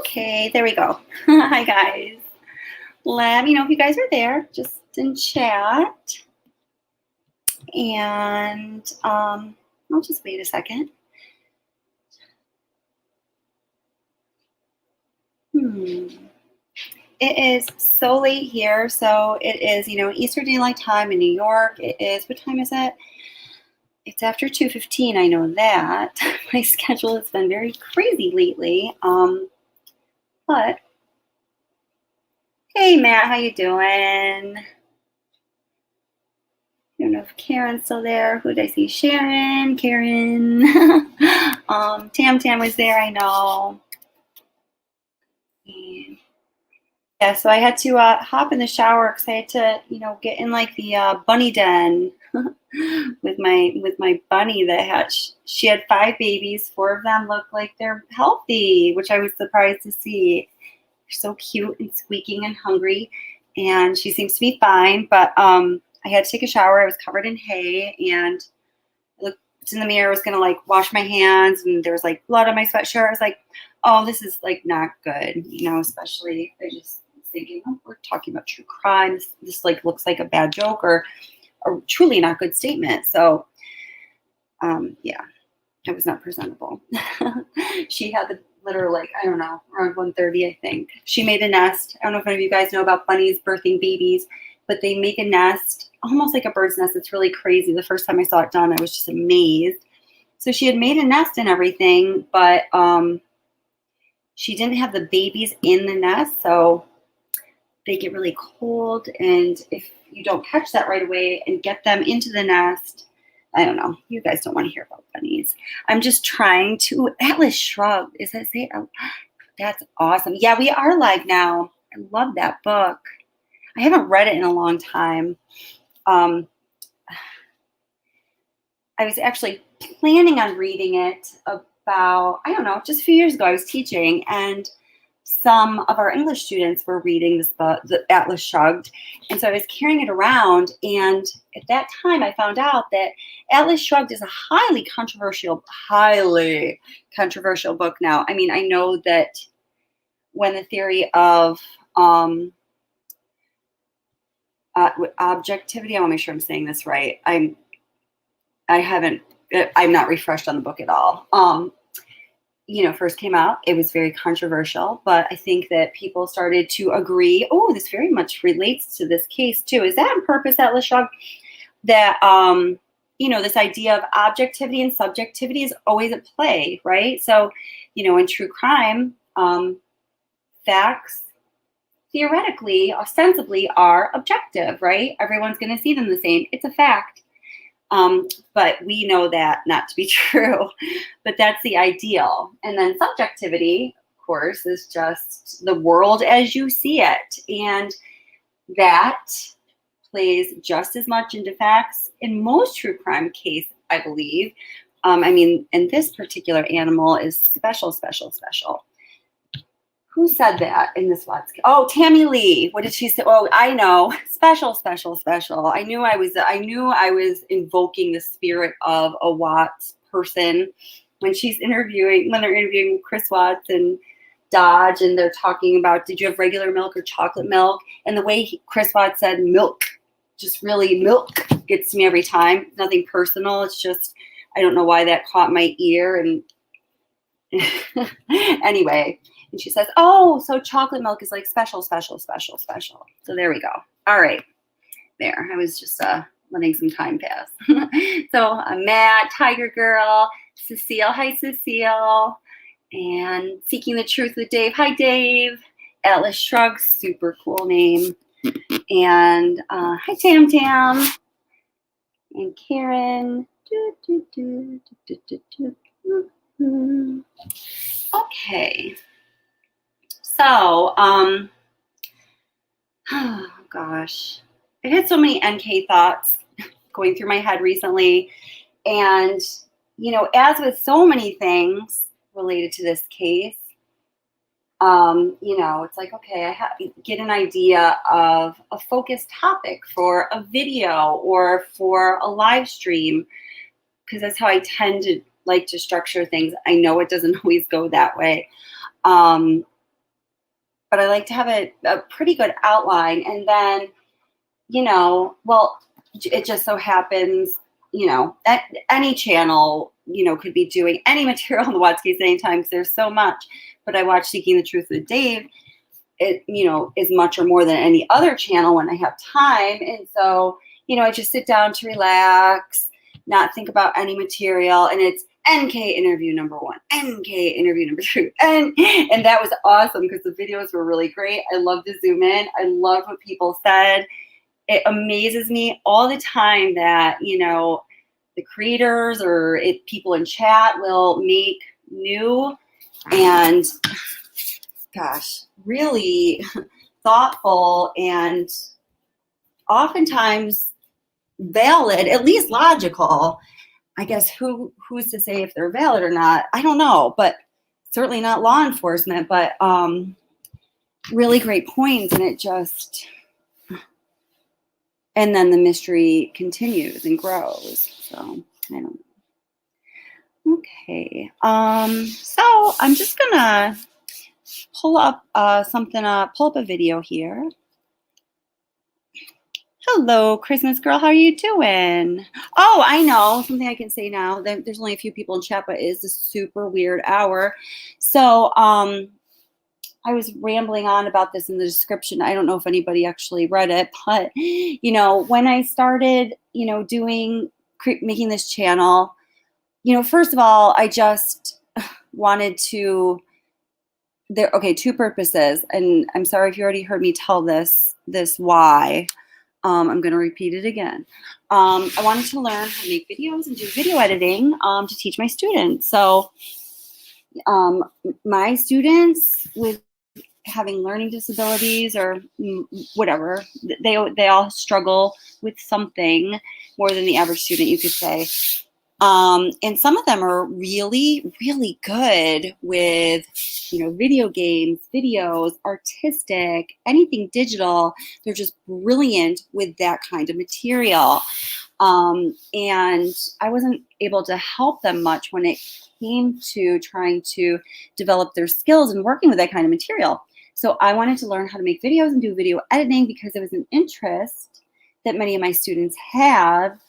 Okay, there we go. Hi, guys. Let me know if you guys are there, just in chat. And I'll just wait a second. It is so late here, so it is, Eastern Daylight Time in New York. It is, what time is it? It's after 2:15, I know that. My schedule has been very crazy lately. But hey, Matt, how you doing? I don't know if Karen's still there. Who did I see? Sharon, Karen. Tam was there, I know. And yeah, so I had to hop in the shower because I had to, get in like the bunny den with my bunny that she had 5 babies. 4 of them look like they're healthy, which I was surprised to see. They're so cute and squeaking and hungry, and she seems to be fine. But I had to take a shower. I was covered in hay, and I looked in the mirror. I was gonna like wash my hands, and there was like blood on my sweatshirt. I was like, oh, this is like not good, especially I just was thinking, oh, we're talking about true crime. This like looks like a bad joke or a truly not good statement. So yeah, it was not presentable. She had the litter like, I don't know, around 1:30, I think. She made a nest. I don't know if any of you guys know about bunnies birthing babies, but they make a nest almost like a bird's nest. It's really crazy. The first time I saw it done, I was just amazed. So she had made a nest and everything, but she didn't have the babies in the nest, so they get really cold, and if you don't catch that right away and get them into the nest, I don't know. You guys don't want to hear about bunnies. I'm just trying to. Atlas Shrugged. Is that say? Oh, that's awesome. Yeah, we are live now. I love that book. I haven't read it in a long time. I was actually planning on reading it about, I don't know, just a few years ago. I was teaching, and some of our English students were reading this book, the Atlas Shrugged, and so I was carrying it around, and at that time I found out that Atlas Shrugged is a highly controversial book now. I mean, I know that when the theory of objectivity, I want to make sure I'm saying this right. I'm not refreshed on the book at all. First came out, it was very controversial, but I think that people started to agree, oh, this very much relates to this case too. Is that on purpose, Atlas Shrugged? That, this idea of objectivity and subjectivity is always at play, right? So, in true crime, facts theoretically, ostensibly are objective, right? Everyone's going to see them the same. It's a fact. But we know that not to be true, but that's the ideal. And then subjectivity, of course, is just the world as you see it. And that plays just as much into facts in most true crime cases, I believe. And this particular animal is special. Who said that in this Watts? Oh, Tammy Lee. What did she say? Oh, I know. Special. I knew I was invoking the spirit of a Watts person when they're interviewing Chris Watts and Dodge, and they're talking about, did you have regular milk or chocolate milk? And the way Chris Watts said milk, just really milk, gets to me every time. Nothing personal. It's just, I don't know why that caught my ear. And anyway. And she says, oh, so chocolate milk is like special. So there we go. All right. There. I was just letting some time pass. So Matt, Tiger Girl, Cecile. Hi, Cecile. And Seeking the Truth with Dave. Hi, Dave. Atlas Shrugged. Super cool name. And hi, Tam. And Karen. Okay. So, oh gosh, I had so many NK thoughts going through my head recently. And, as with so many things related to this case, it's like, okay, I have to get an idea of a focused topic for a video or for a live stream, because that's how I tend to like to structure things. I know it doesn't always go that way. but I like to have a pretty good outline. And then, well, it just so happens, that any channel, could be doing any material on the Watts case anytime because there's so much. But I watch Seeking the Truth with Dave, it, is much or more than any other channel when I have time. And so, I just sit down to relax, not think about any material. And it's NK interview number 1, NK interview number 2. And that was awesome because the videos were really great. I love to zoom in. I love what people said. It amazes me all the time that, the creators or people in chat will make new and, gosh, really thoughtful and oftentimes valid, at least logical. I guess who's to say if they're valid or not? I don't know, but certainly not law enforcement, but really great points. And it just, and then the mystery continues and grows. So I don't know. Okay. So I'm just gonna pull up pull up a video here. Hello, Christmas girl. How are you doing? Oh, I know something I can say now. There's only a few people in chat, but it is a super weird hour. So I was rambling on about this in the description. I don't know if anybody actually read it, but when I started, making this channel, first of all, I just wanted to. Okay, 2 purposes, and I'm sorry if you already heard me tell this why. I'm going to repeat it again. I wanted to learn how to make videos and do video editing to teach my students. So my students with having learning disabilities or whatever, they all struggle with something more than the average student, you could say. And some of them are really, really good with, video games, videos, artistic, anything digital. They're just brilliant with that kind of material. And I wasn't able to help them much when it came to trying to develop their skills and working with that kind of material. So I wanted to learn how to make videos and do video editing because it was an interest that many of my students have.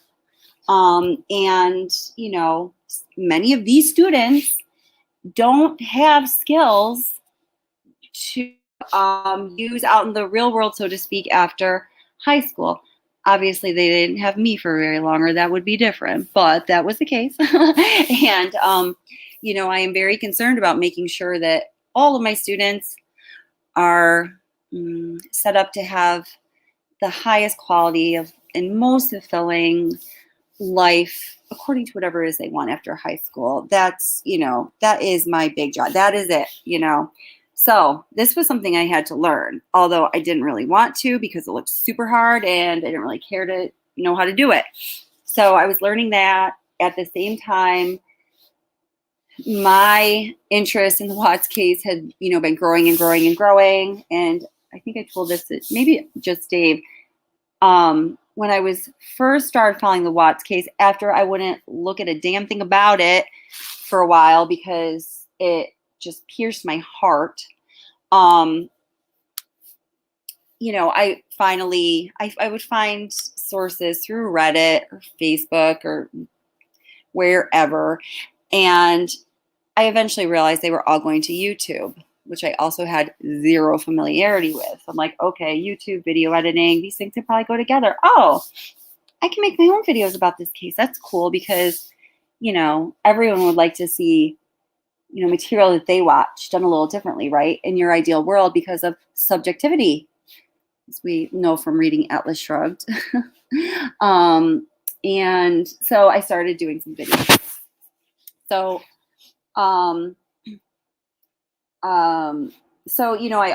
And, many of these students don't have skills to use out in the real world, so to speak, after high school. Obviously, they didn't have me for very long, or that would be different, but that was the case. And, I am very concerned about making sure that all of my students are set up to have the highest quality of and most fulfilling life according to whatever it is they want after high school. That's, that is my big job. That is it, So this was something I had to learn, although I didn't really want to because it looked super hard and I didn't really care to know how to do it. So I was learning that. At the same time, my interest in the Watts case had, been growing and growing and growing. And I think I told this, maybe just Dave, when I was first started following the Watts case, after I wouldn't look at a damn thing about it for a while because it just pierced my heart. I finally, I would find sources through Reddit or Facebook or wherever. And I eventually realized they were all going to YouTube, which I also had zero familiarity with. I'm like, okay, YouTube, video editing, these things can probably go together. Oh, I can make my own videos about this case. That's cool because, everyone would like to see, material that they watch done a little differently, right? In your ideal world because of subjectivity, as we know from reading Atlas Shrugged. And so I started doing some videos. So, I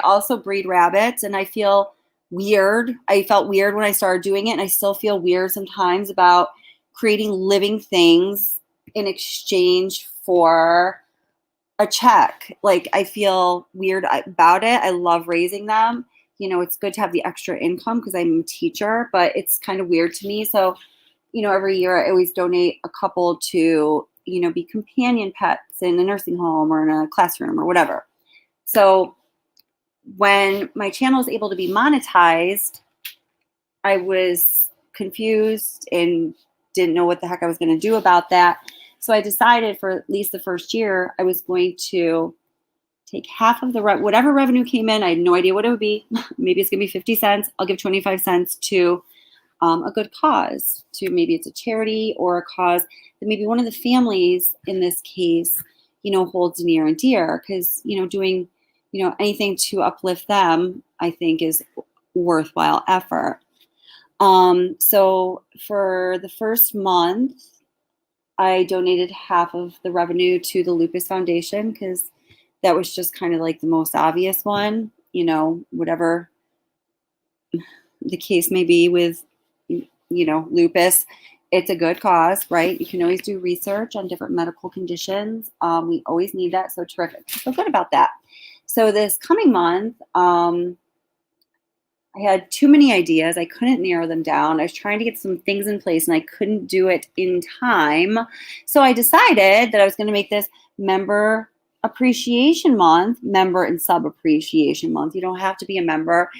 also breed rabbits and I feel weird. I felt weird when I started doing it and I still feel weird sometimes about creating living things in exchange for a check. Like I feel weird about it. I love raising them. It's good to have the extra income because I'm a teacher, but it's kind of weird to me. So, every year I always donate a couple to, be companion pets in a nursing home or in a classroom or whatever. So when my channel was able to be monetized, I was confused and didn't know what the heck I was going to do about that. So I decided for at least the first year, I was going to take half of the whatever revenue came in. I had no idea what it would be. Maybe it's going to be 50 cents. I'll give 25 cents to a good cause, to maybe it's a charity or a cause that maybe one of the families in this case, holds near and dear, because, doing, anything to uplift them, I think is worthwhile effort. So for the first month, I donated half of the revenue to the Lupus Foundation, because that was just kind of like the most obvious one, whatever the case may be with, lupus, it's a good cause, right? You can always do research on different medical conditions. We always need that. So terrific. I feel good about that. So this coming month, I had too many ideas. I couldn't narrow them down. I was trying to get some things in place and I couldn't do it in time. So I decided that I was going to make this member appreciation month, member and sub appreciation month. You don't have to be a member.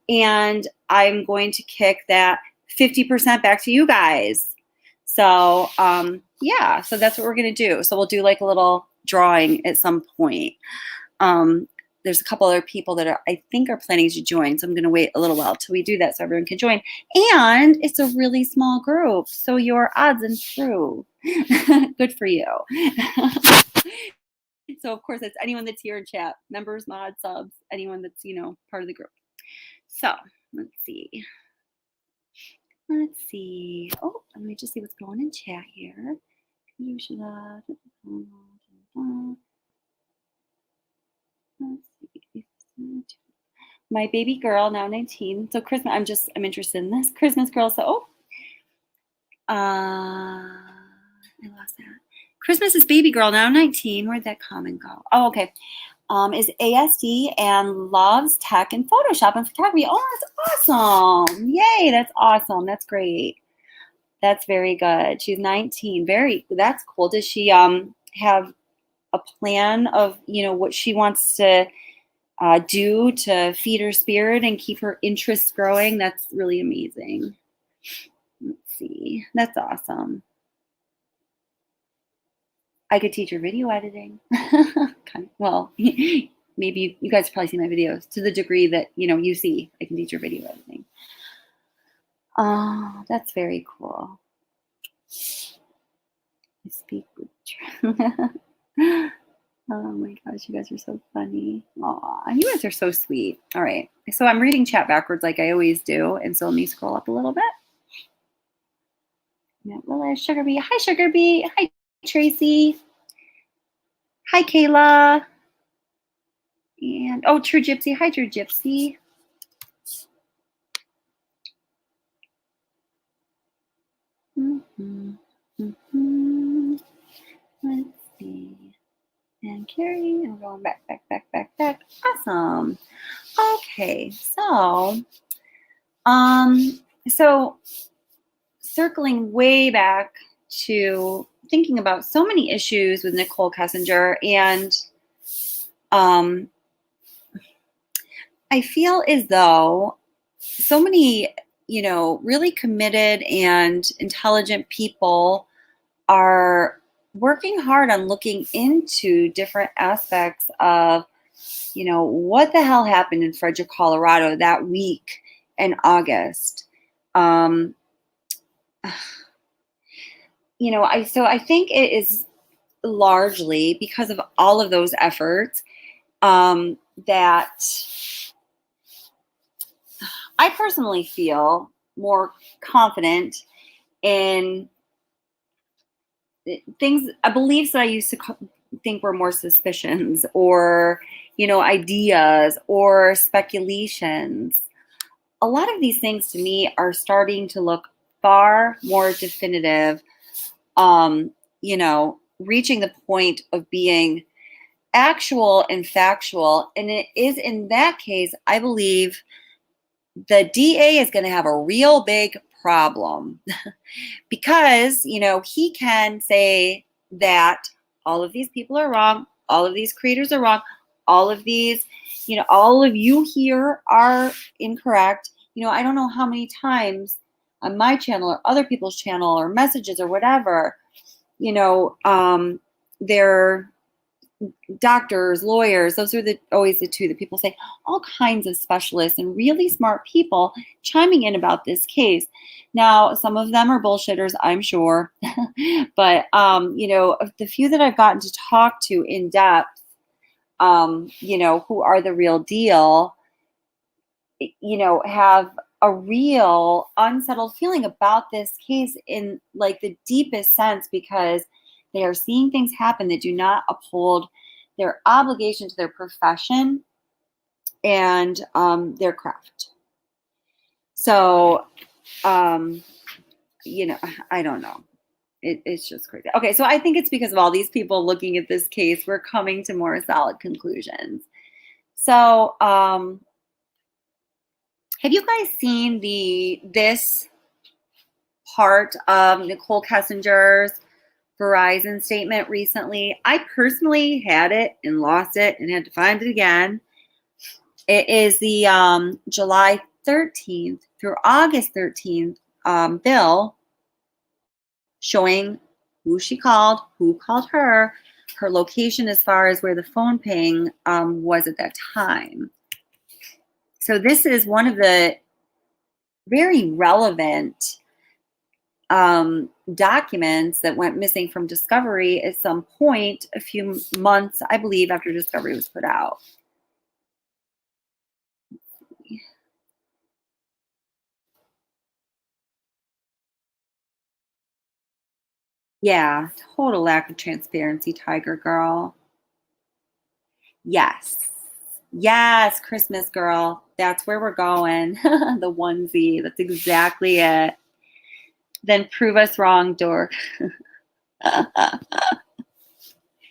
And I'm going to kick that 50% back to you guys. So yeah, so that's what we're going to do. So we'll do like a little drawing at some point. There's a couple other people that I think are planning to join. So I'm going to wait a little while till we do that so everyone can join. And it's a really small group. So your odds improve. Good for you. So of course, that's anyone that's here in chat, members, mods, subs, anyone that's, part of the group. So let's see. Oh, let me just see what's going in chat here. My baby girl, now 19. So Christmas, I'm interested in this. Christmas girl. So, I lost that. Christmas is baby girl, now 19. Where'd that comment go? Oh, okay. Is ASD and loves tech and Photoshop and photography. Oh, that's awesome. Yay, that's awesome. That's great. That's very good. She's 19. That's cool. Does she have a plan of, what she wants to do to feed her spirit and keep her interests growing? That's really amazing. Let's see. That's awesome. I could teach her video editing. Well, maybe you guys probably see my videos to the degree that, you see, I can teach her video editing. Oh, that's very cool. I speak with oh my gosh, you guys are so funny. Aw, you guys are so sweet. All right, so I'm reading chat backwards like I always do, and so let me scroll up a little bit. Well, Sugar Bee. Hi, Sugar Bee. Hi, Tracy. Hi, Kayla. And oh, True Gypsy. Hi, True Gypsy. Let's see. And Carrie, and we're going back. Awesome. Okay, so circling way back to thinking about so many issues with Nicole Kessinger, and I feel as though so many, really committed and intelligent people are working hard on looking into different aspects of, what the hell happened in Frederick, Colorado that week in August. I think it is largely because of all of those efforts that I personally feel more confident in things, beliefs that I used to think were more suspicions or, ideas or speculations. A lot of these things to me are starting to look far more definitive, reaching the point of being actual and factual. And it is in that case, I believe the DA is going to have a real big problem because, he can say that all of these people are wrong, all of these creators are wrong, all of these, all of you here are incorrect. I don't know how many times on my channel or other people's channel or messages or whatever, they're doctors, lawyers, those are always the two that people say, all kinds of specialists and really smart people chiming in about this case. Now, some of them are bullshitters, I'm sure, but the few that I've gotten to talk to in depth, who are the real deal, have a real unsettled feeling about this case in like the deepest sense, because they are seeing things happen that do not uphold their obligation to their profession and their craft. So, I don't know. It's just crazy. Okay, so I think it's because of all these people looking at this case, we're coming to more solid conclusions. So, have you guys seen this part of Nicole Kessinger's Verizon statement recently? I personally had it and lost it and had to find it again. It is the July 13th through August 13th bill showing who she called, who called her location as far as where the phone ping was at that time. So this is one of the very relevant documents that went missing from Discovery at some point a few months, I believe, after Discovery was put out. Yeah, total lack of transparency, Tiger Girl. Yes. Yes, Christmas Girl. That's where we're going. The onesie. That's exactly it. Then prove us wrong, dork.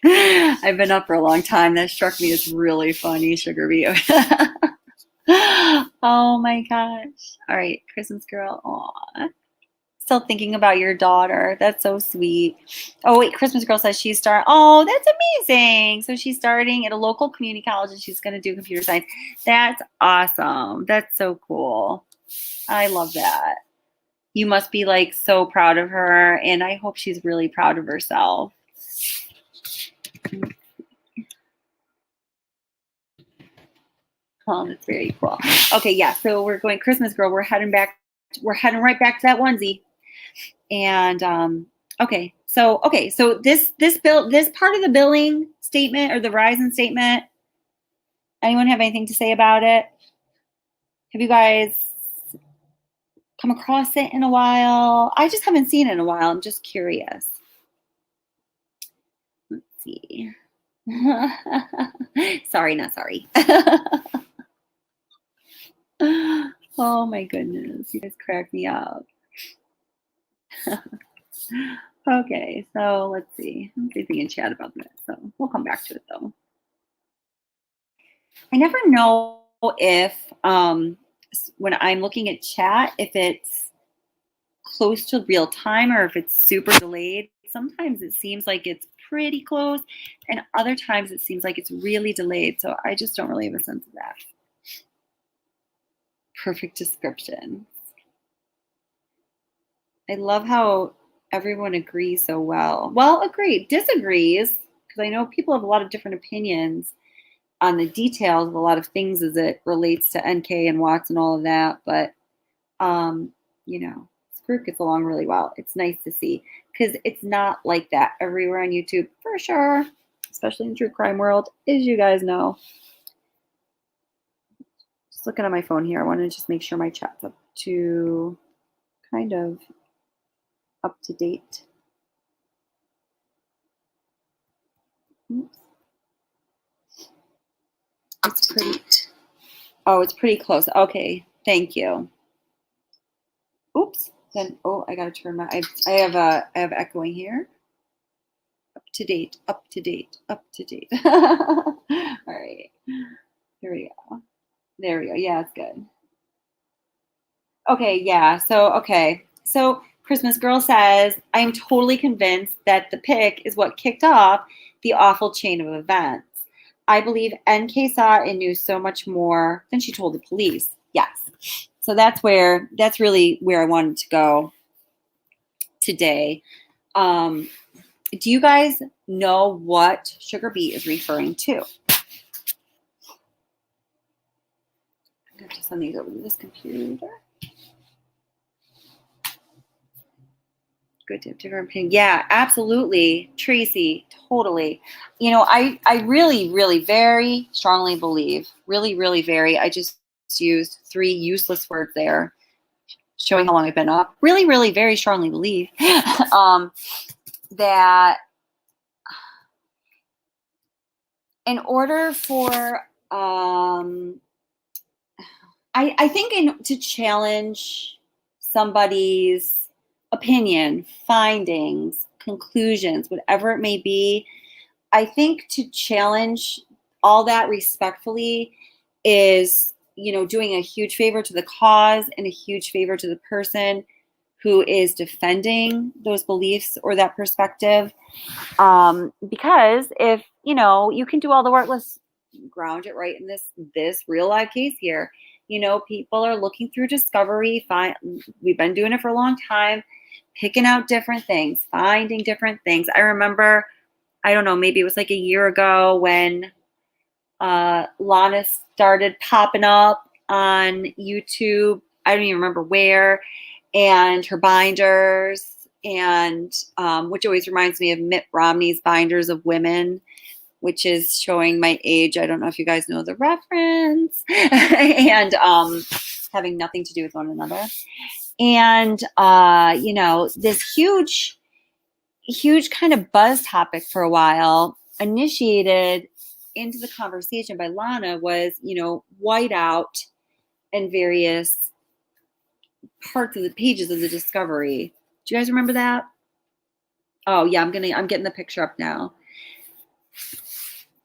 I've been up for a long time. That struck me as really funny, Sugar Bee. Oh my gosh. All right, Christmas Girl. Aw. Still thinking about your daughter. That's so sweet. Oh, wait, Christmas Girl says she's starting. Oh, that's amazing. So she's starting at a local community college and she's going to do computer science. That's awesome. That's so cool. I love that. You must be like so proud of her, and I hope she's really proud of herself. Oh, that's very cool. Okay, yeah. So we're going Christmas Girl. We're heading back. We're heading right back to that onesie. And okay. So this part of the billing statement or the Verizon statement. Anyone have anything to say about it? Have you guys come across it in a while? I just haven't seen it in a while. I'm just curious. Let's see. Sorry, not sorry. Oh my goodness, you guys crack me up. Okay, so let's see. Let's see if we can chat about this. So we'll come back to it though. I never know if when I'm looking at chat, if it's close to real time or if it's super delayed. Sometimes it seems like it's pretty close, and other times it seems like it's really delayed. So I just don't really have a sense of that. Perfect description. I love how everyone agrees so well. Well, agreed, disagrees, because I know people have a lot of different opinions on the details of a lot of things as it relates to NK and Watts and all of that. But, this group gets along really well. It's nice to see, because it's not like that everywhere on YouTube, for sure, especially in the true crime world, as you guys know. Just looking at my phone here, I want to just make sure my chat's up to kind of up to date. Oops. It's pretty. Oh, it's pretty close. Okay, thank you. Oops. Then I gotta turn my. I have echoing here. Up to date. Up to date. Up to date. All right. Here we go. There we go. Yeah, it's good. Okay. Yeah. So Christmas Girl says, I am totally convinced that the pic is what kicked off the awful chain of events. I believe NK saw and knew so much more than she told the police. Yes. So that's really where I wanted to go today. Do you guys know what Sugar Beet is referring to? I'm going to have to send these over to this computer. Good to have different opinion. Yeah, absolutely, Tracy, totally. You know, I really very strongly believe, really very. I just used 3 useless words there, showing how long I've been up. Really very strongly believe that in order for I think to challenge somebody's opinion, findings, conclusions, whatever it may be, I think to challenge all that respectfully is, you know, doing a huge favor to the cause and a huge favor to the person who is defending those beliefs or that perspective. Because if, you know, you can do all the work, let's ground it right in this real life case here. You know, people are looking through discovery. We've been doing it for a long time, picking out different things, finding different things. I remember, I don't know, maybe it was like a year ago when Lana started popping up on YouTube. I don't even remember where, and her binders, and which always reminds me of Mitt Romney's Binders of Women, which is showing my age. I don't know if you guys know the reference, and having nothing to do with one another. And, you know, this huge kind of buzz topic for a while, initiated into the conversation by Lana, was, you know, whiteout and various parts of the pages of the discovery. Do you guys remember that? Oh yeah, I'm getting the picture up now.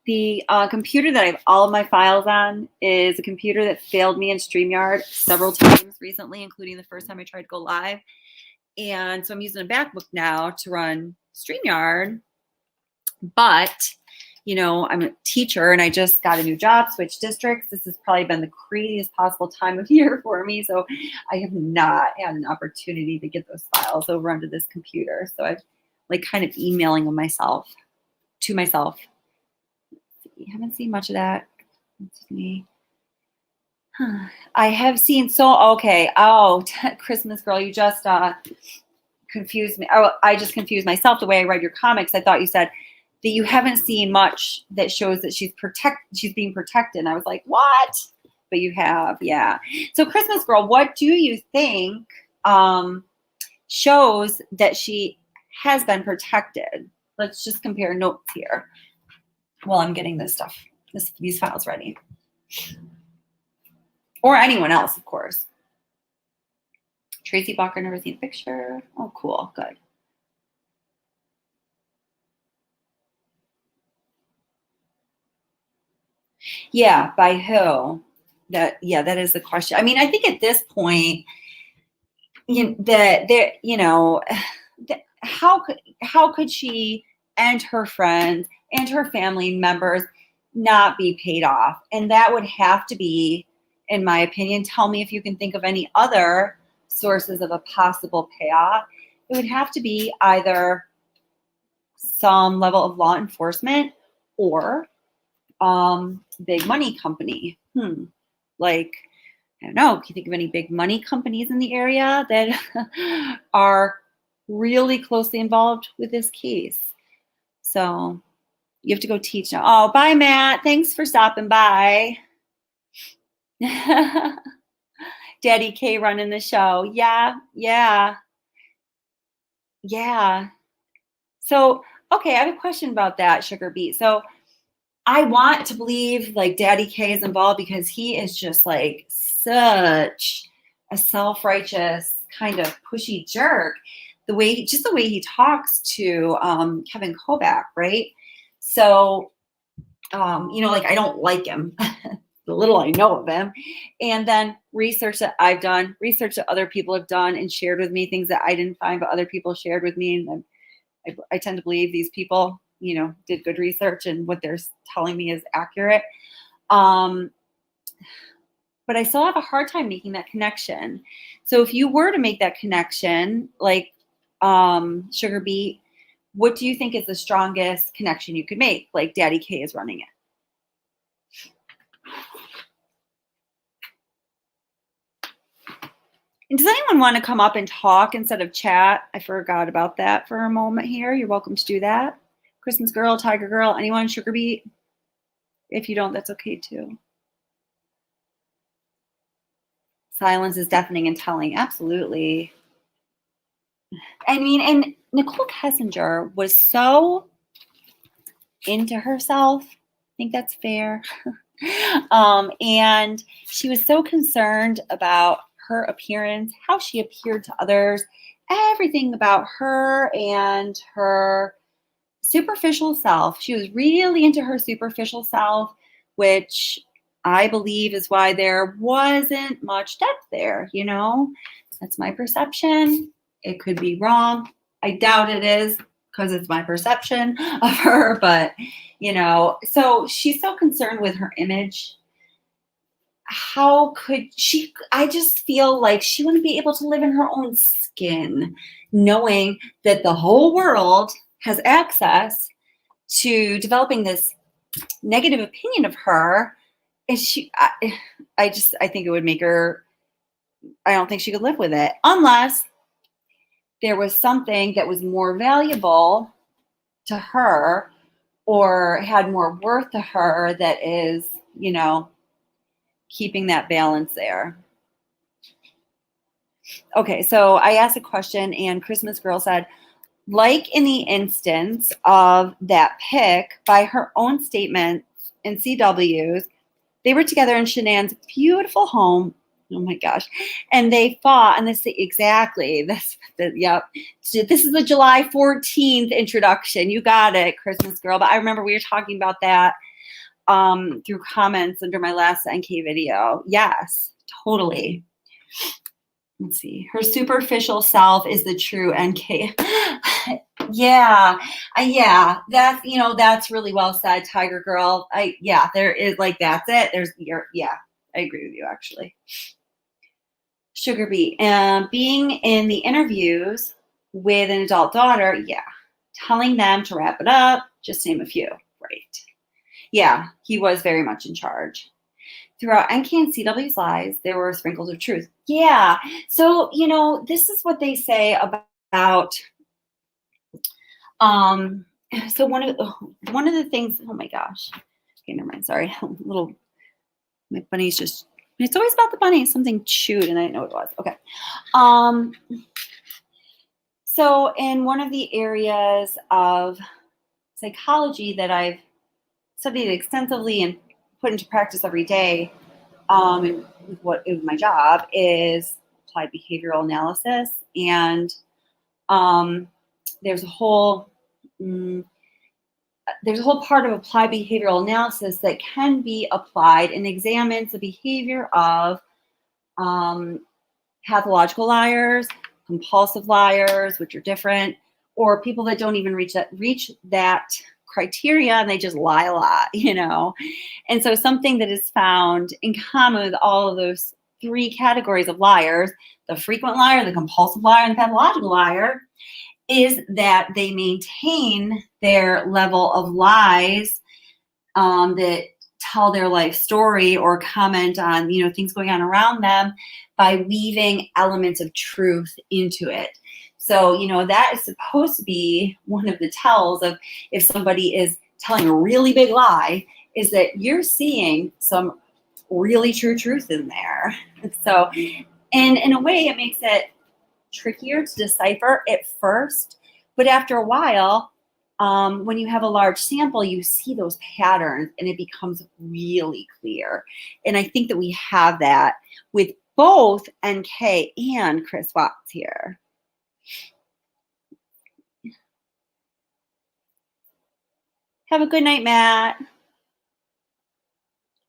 The computer that I have all of my files on is a computer that failed me in StreamYard several times recently, including the first time I tried to go live. And so I'm using a MacBook now to run StreamYard. But, you know, I'm a teacher and I just got a new job, switched districts. This has probably been the craziest possible time of year for me. So I have not had an opportunity to get those files over onto this computer. So I've like kind of emailing them to myself. You haven't seen much of that. That's me. I have seen, so, okay. Oh, Christmas girl, you just confused me. Oh, I just confused myself the way I read your comics. I thought you said that you haven't seen much that shows that she's being protected. And I was like, what? But you have, yeah. So Christmas girl, what do you think shows that she has been protected? Let's just compare notes here while I'm getting these files ready. Or anyone else, of course. Tracy Balker, never seen a picture. Oh, cool, good. Yeah, by who? That is the question. I mean, I think at this point, how could she and her friends and her family members not be paid off? And that would have to be, in my opinion, tell me if you can think of any other sources of a possible payoff. It would have to be either some level of law enforcement or big money company. Like, I don't know, can you think of any big money companies in the area that are really closely involved with this case? So you have to go teach now. Oh, bye, Matt. Thanks for stopping by. Daddy K running the show. Yeah. So, okay, I have a question about that, Sugar Beet. So I want to believe like Daddy K is involved because he is just like such a self-righteous kind of pushy jerk. The way he talks to Kevin Kovac, right? So, like I don't like him. The little I know of him. And then research that I've done, research that other people have done and shared with me, things that I didn't find but other people shared with me. And I tend to believe these people did good research and what they're telling me is accurate. But I still have a hard time making that connection. So if you were to make that connection, like Sugar Beet, what do you think is the strongest connection you could make? Like Daddy K is running it. And does anyone want to come up and talk instead of chat? I forgot about that for a moment here. You're welcome to do that. Christmas Girl, Tiger Girl, anyone, Sugar Beet? If you don't, that's okay too. Silence is deafening and telling. Absolutely. I mean, and Nicole Kessinger was so into herself. I think that's fair. And she was so concerned about her appearance, how she appeared to others, everything about her and her superficial self. She was really into her superficial self, which I believe is why there wasn't much depth there, That's my perception. It could be wrong. I doubt it is because it's my perception of her, but, so she's so concerned with her image. How could she? I just feel like she wouldn't be able to live in her own skin, knowing that the whole world has access to developing this negative opinion of her. And I think it would make her, I don't think she could live with it unless there was something that was more valuable to her or had more worth to her that is, keeping that balance there. Okay, so I asked a question and Christmas Girl said, like in the instance of that pic, by her own statement in CW's, they were together in Shanann's beautiful home. Oh my gosh. And they fought, and this exactly, yep. This is the July 14th introduction. You got it, Christmas Girl. But I remember we were talking about that through comments under my last NK video. Yes, totally. Let's see. Her superficial self is the true NK. Yeah. That's really well said, Tiger Girl. There is that's it. I agree with you actually. Sugar Beet. Being in the interviews with an adult daughter, telling them to wrap it up, just name a few. Right. Yeah, he was very much in charge. Throughout NK and CW's lies, there were sprinkles of truth. Yeah. So, this is what they say about so one of the things, oh my gosh. Okay, never mind. Sorry. My bunny's it's always about the bunny. Something chewed and I didn't know what it was. Okay. So in one of the areas of psychology that I've studied extensively and put into practice every day, and with my job is applied behavioral analysis. And there's a whole part of applied behavioral analysis that can be applied and examines the behavior of pathological liars, compulsive liars, which are different, or people that don't even reach that criteria and they just lie a lot, And so something that is found in common with all of those three categories of liars, the frequent liar, the compulsive liar, and the pathological liar, is that they maintain their level of lies that tell their life story or comment on, things going on around them by weaving elements of truth into it. So, that is supposed to be one of the tells of if somebody is telling a really big lie, is that you're seeing some really true truth in there. So, and in a way, it makes it trickier to decipher at first, but after a while, when you have a large sample, you see those patterns and it becomes really clear. And I think that we have that with both NK and Chris Watts here. Have a good night, Matt.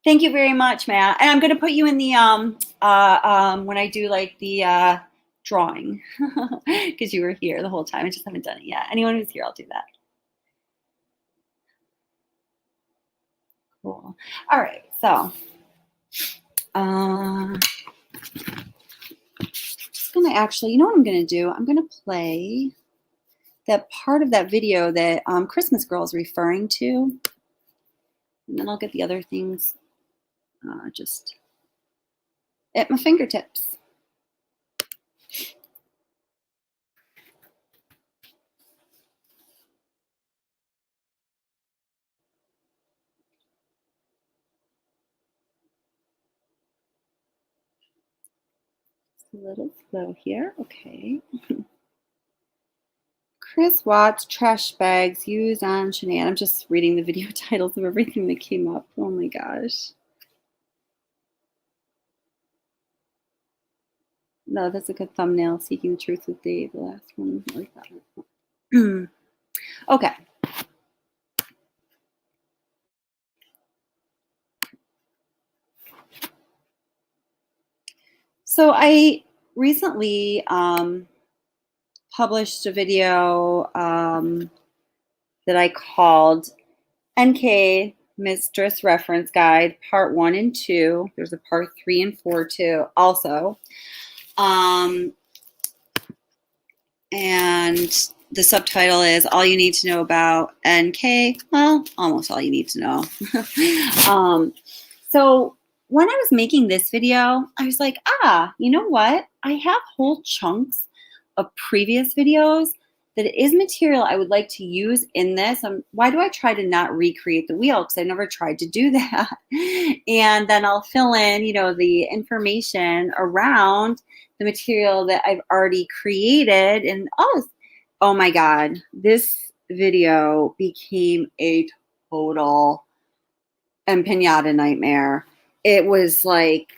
Thank you very much, Matt. And I'm going to put you in the when I do the drawing because you were here the whole time. I just haven't done it yet. Anyone who's here, I'll do that. Cool. All right, so just gonna actually, you know what I'm gonna do? I'm gonna play that part of that video that Christmas Girl is referring to, and then I'll get the other things just at my fingertips. A little slow here. Okay. Chris Watts trash bags used on Shanann. I'm just reading the video titles of everything that came up. Oh my gosh. No, that's a good thumbnail. Seeking the Truth with Dave. The last one. I like that one. Okay. So I recently published a video that I called NK Mistress Reference Guide Part 1 and 2. There's a Part 3 and 4 too also. And the subtitle is All You Need to Know About NK. Well, almost all you need to know. So when I was making this video, I was like, you know what? I have whole chunks of previous videos that is material I would like to use in this. Why do I try to not recreate the wheel? Because I never tried to do that. And then I'll fill in, the information around the material that I've already created. And oh my God, this video became a total empanada nightmare. It was like,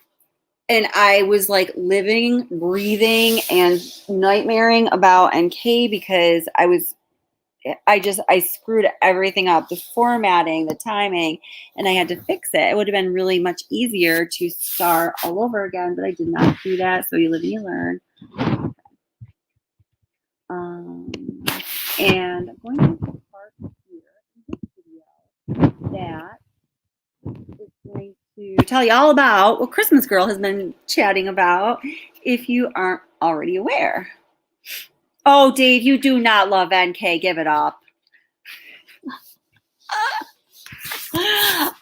and I was like living, breathing, and nightmaring about NK because I screwed everything up, the formatting, the timing, and I had to fix it. It would have been really much easier to start all over again, but I did not do that. So you live and you learn. And I'm going to put part here in this video that is going to tell you all about what Christmas Girl has been chatting about if you aren't already aware. Oh, Dave, you do not love NK. Give it up.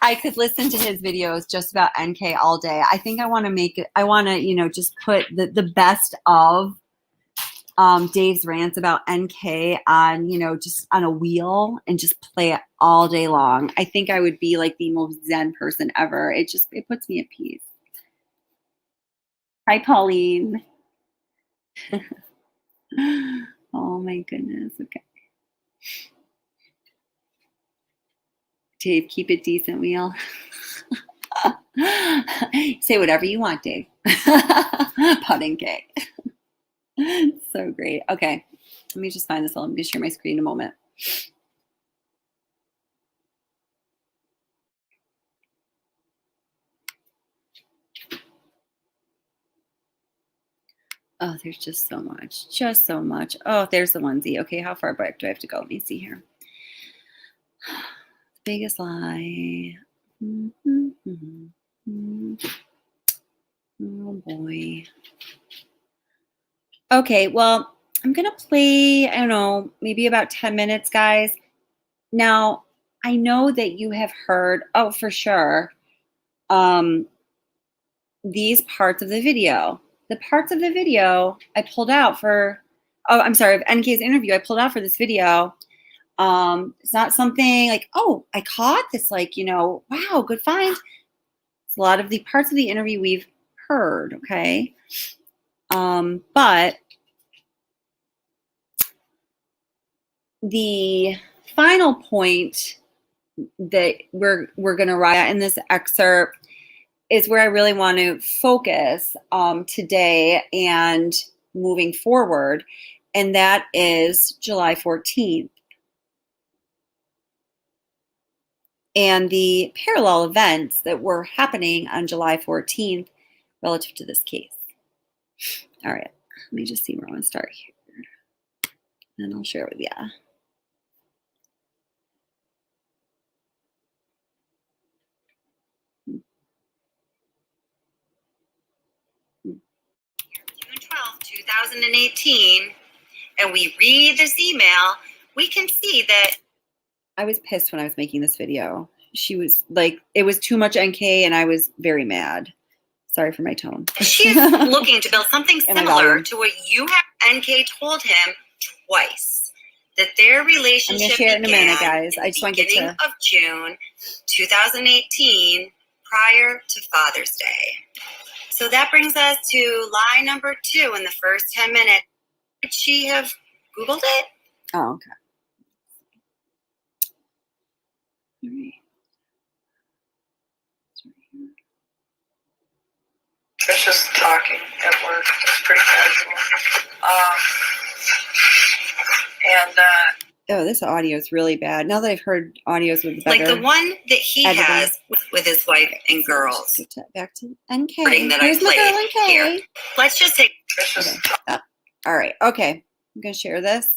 I could listen to his videos just about NK all day. I think I want to make it, I want to, just put the best of Dave's rants about NK on, just on a wheel and just play it all day long. I think I would be like the most zen person ever. It puts me at peace. Hi, Pauline. Oh my goodness. Okay. Dave, keep it decent, wheel. Say whatever you want, Dave. Pudding cake. So great. Okay. Let me just find this. Let me share my screen in a moment. Oh, there's just so much. Just so much. Oh, there's the onesie. Okay, how far back do I have to go? Let me see here. Biggest lie. Oh boy. Okay, well, I'm gonna play, I don't know, maybe about 10 minutes, guys. Now, I know that you have heard, oh, for sure, these parts of the video. The parts of the video I pulled out for, I'm sorry, of NK's interview I pulled out for this video. It's not something like, oh, I caught this, like, wow, good find. It's a lot of the parts of the interview we've heard, okay? But the final point that we're going to write in this excerpt is where I really want to focus today and moving forward, and that is July 14th and the parallel events that were happening on July 14th relative to this case. All right, let me just see where I want to start here, and I'll share it with you. 2018, and we read this email, we can see that I was pissed when I was making this video. She was like, it was too much NK, and I was very mad. Sorry for my tone. She's looking to build something similar to what you have. NK told him twice that their relationship began in a minute, guys. I just want to get to of June 2018, prior to Father's Day. So that brings us to lie number 2 in the first 10 minutes. Would she have Googled it? Oh, okay. All right. It's just talking at work. It's pretty casual. Oh, this audio is really bad. Now that I've heard audios with better, like the one that he editing has with his wife and girls. So back to NK. That here's my girl NK. Here. Let's just take. Okay. All right. Okay. I'm gonna share this.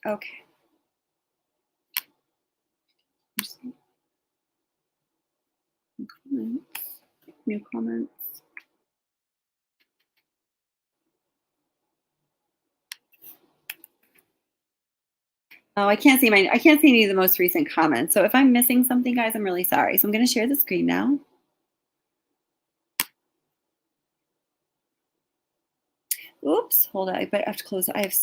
Okay. New comments. Oh, I can't see any of the most recent comments. So if I'm missing something, guys, I'm really sorry. So I'm going to share the screen now. Oops, hold on. I have to close it. I have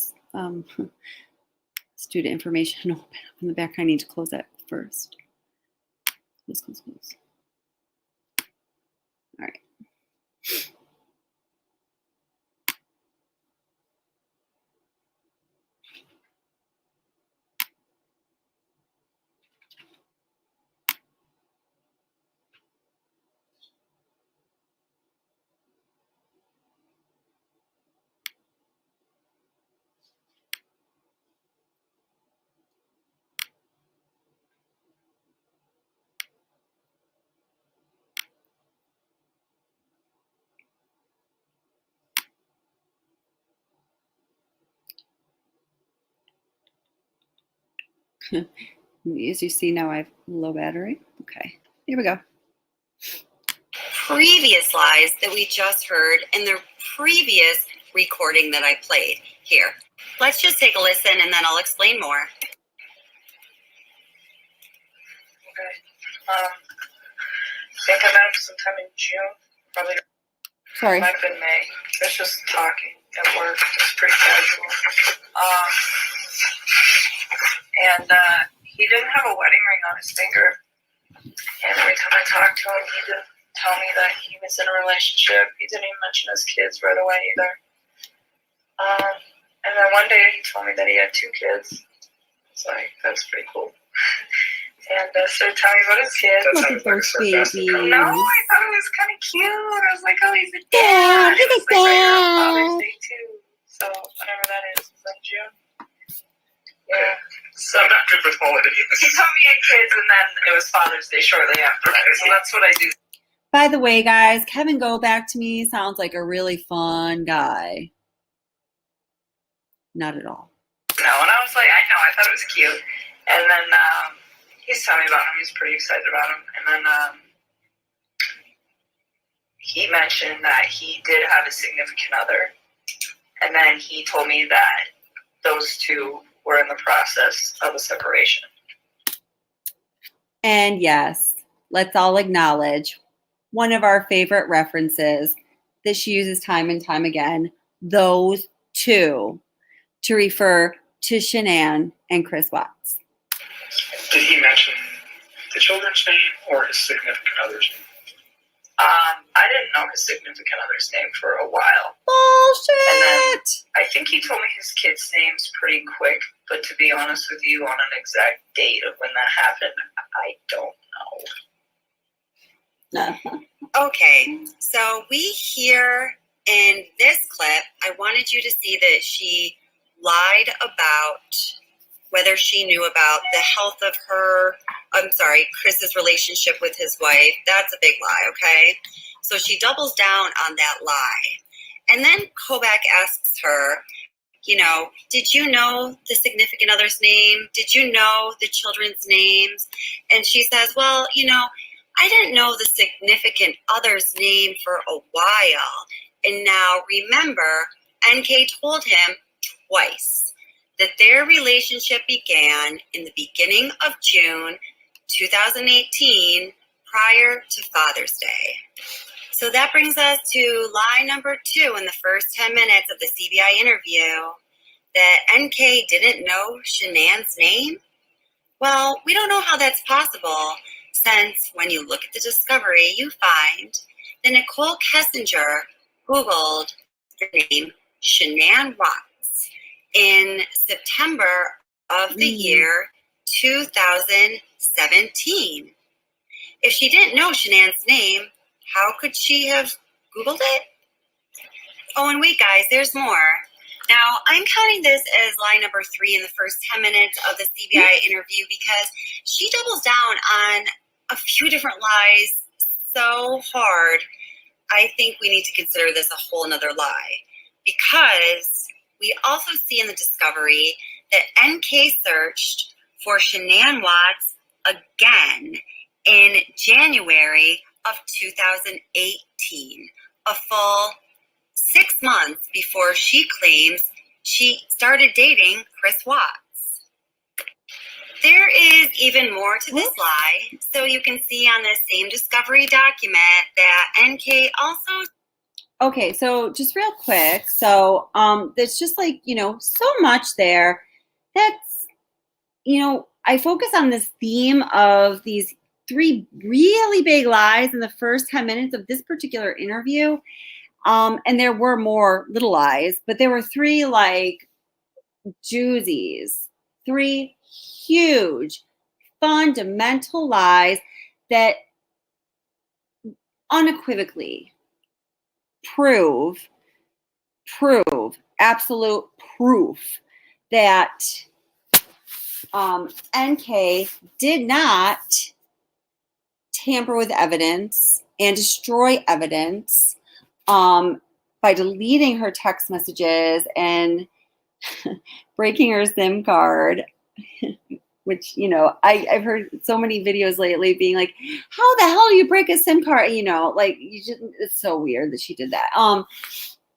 student information open up in the back. I need to close that first. Close. All right. As you see now, I have low battery. Okay, here we go. Previous lies that we just heard in the previous recording that I played. Here, let's just take a listen and then I'll explain more. Okay. Think about it sometime in June. Probably. Sorry. Might have been May. It's just talking at work. It's pretty casual. He didn't have a wedding ring on his finger. And every time I talked to him, he didn't tell me that he was in a relationship. He didn't even mention his kids right away either. And then one day he told me that he had 2 kids. It's like, that's pretty cool. And started telling me about his kids. Look at those babies. No, I thought it was kind of cute. I was like, oh, he's a dad. He's a dad. Right around Father's Day too. So whatever that is in June. Yeah. So I'm not good with holidays. He told me he had kids, and then it was Father's Day shortly after that. So that's what I do. By the way, guys, Kevin Go Back to Me sounds like a really fun guy. Not at all. No, and I was like, I know, I thought it was cute. And then he's telling me about him. He's pretty excited about him. And then he mentioned that he did have a significant other. And then he told me that those 2 were in the process of a separation. And yes, let's all acknowledge one of our favorite references that she uses time and time again, those 2, to refer to Shanann and Chris Watts. Did he mention the children's name or his significant other's name? I didn't know his significant other's name for a while. Bullshit! And then I think he told me his kids' names pretty quick, but to be honest with you, on an exact date of when that happened, I don't know. Okay, so we hear in this clip, I wanted you to see that she lied about whether she knew about the health of Chris's relationship with his wife. That's a big lie, okay? So she doubles down on that lie. And then Kobach asks her, did you know the significant other's name? Did you know the children's names? And she says, well, I didn't know the significant other's name for a while. And now remember, NK told him twice that their relationship began in the beginning of June 2018, prior to Father's Day. So that brings us to lie number 2 in the first 10 minutes of the CBI interview, that NK didn't know Shanann's name. Well, we don't know how that's possible, since when you look at the discovery, you find that Nicole Kessinger Googled the name Shanann Watts in September of the year 2017. If she didn't know Shanann's name, how could she have Googled it? Oh, and wait, guys, there's more. Now, I'm counting this as lie number 3 in the first 10 minutes of the CBI interview because she doubles down on a few different lies so hard. I think we need to consider this a whole nother lie, because we also see in the discovery that NK searched for Shanann Watts again in January of 2018, a full 6 months before she claims she started dating Chris Watts. There is even more to this lie. So you can see on this same discovery document that NK also... Okay, so just real quick. So there's just so much there. That's, I focus on this theme of these 3 really big lies in the first 10 minutes of this particular interview. And there were more little lies, but there were 3 doozies, 3 huge fundamental lies that unequivocally prove absolute proof that NK did not tamper with evidence and destroy evidence by deleting her text messages and breaking her SIM card, which, I've heard so many videos lately being like, how the hell do you break a SIM card? It's so weird that she did that.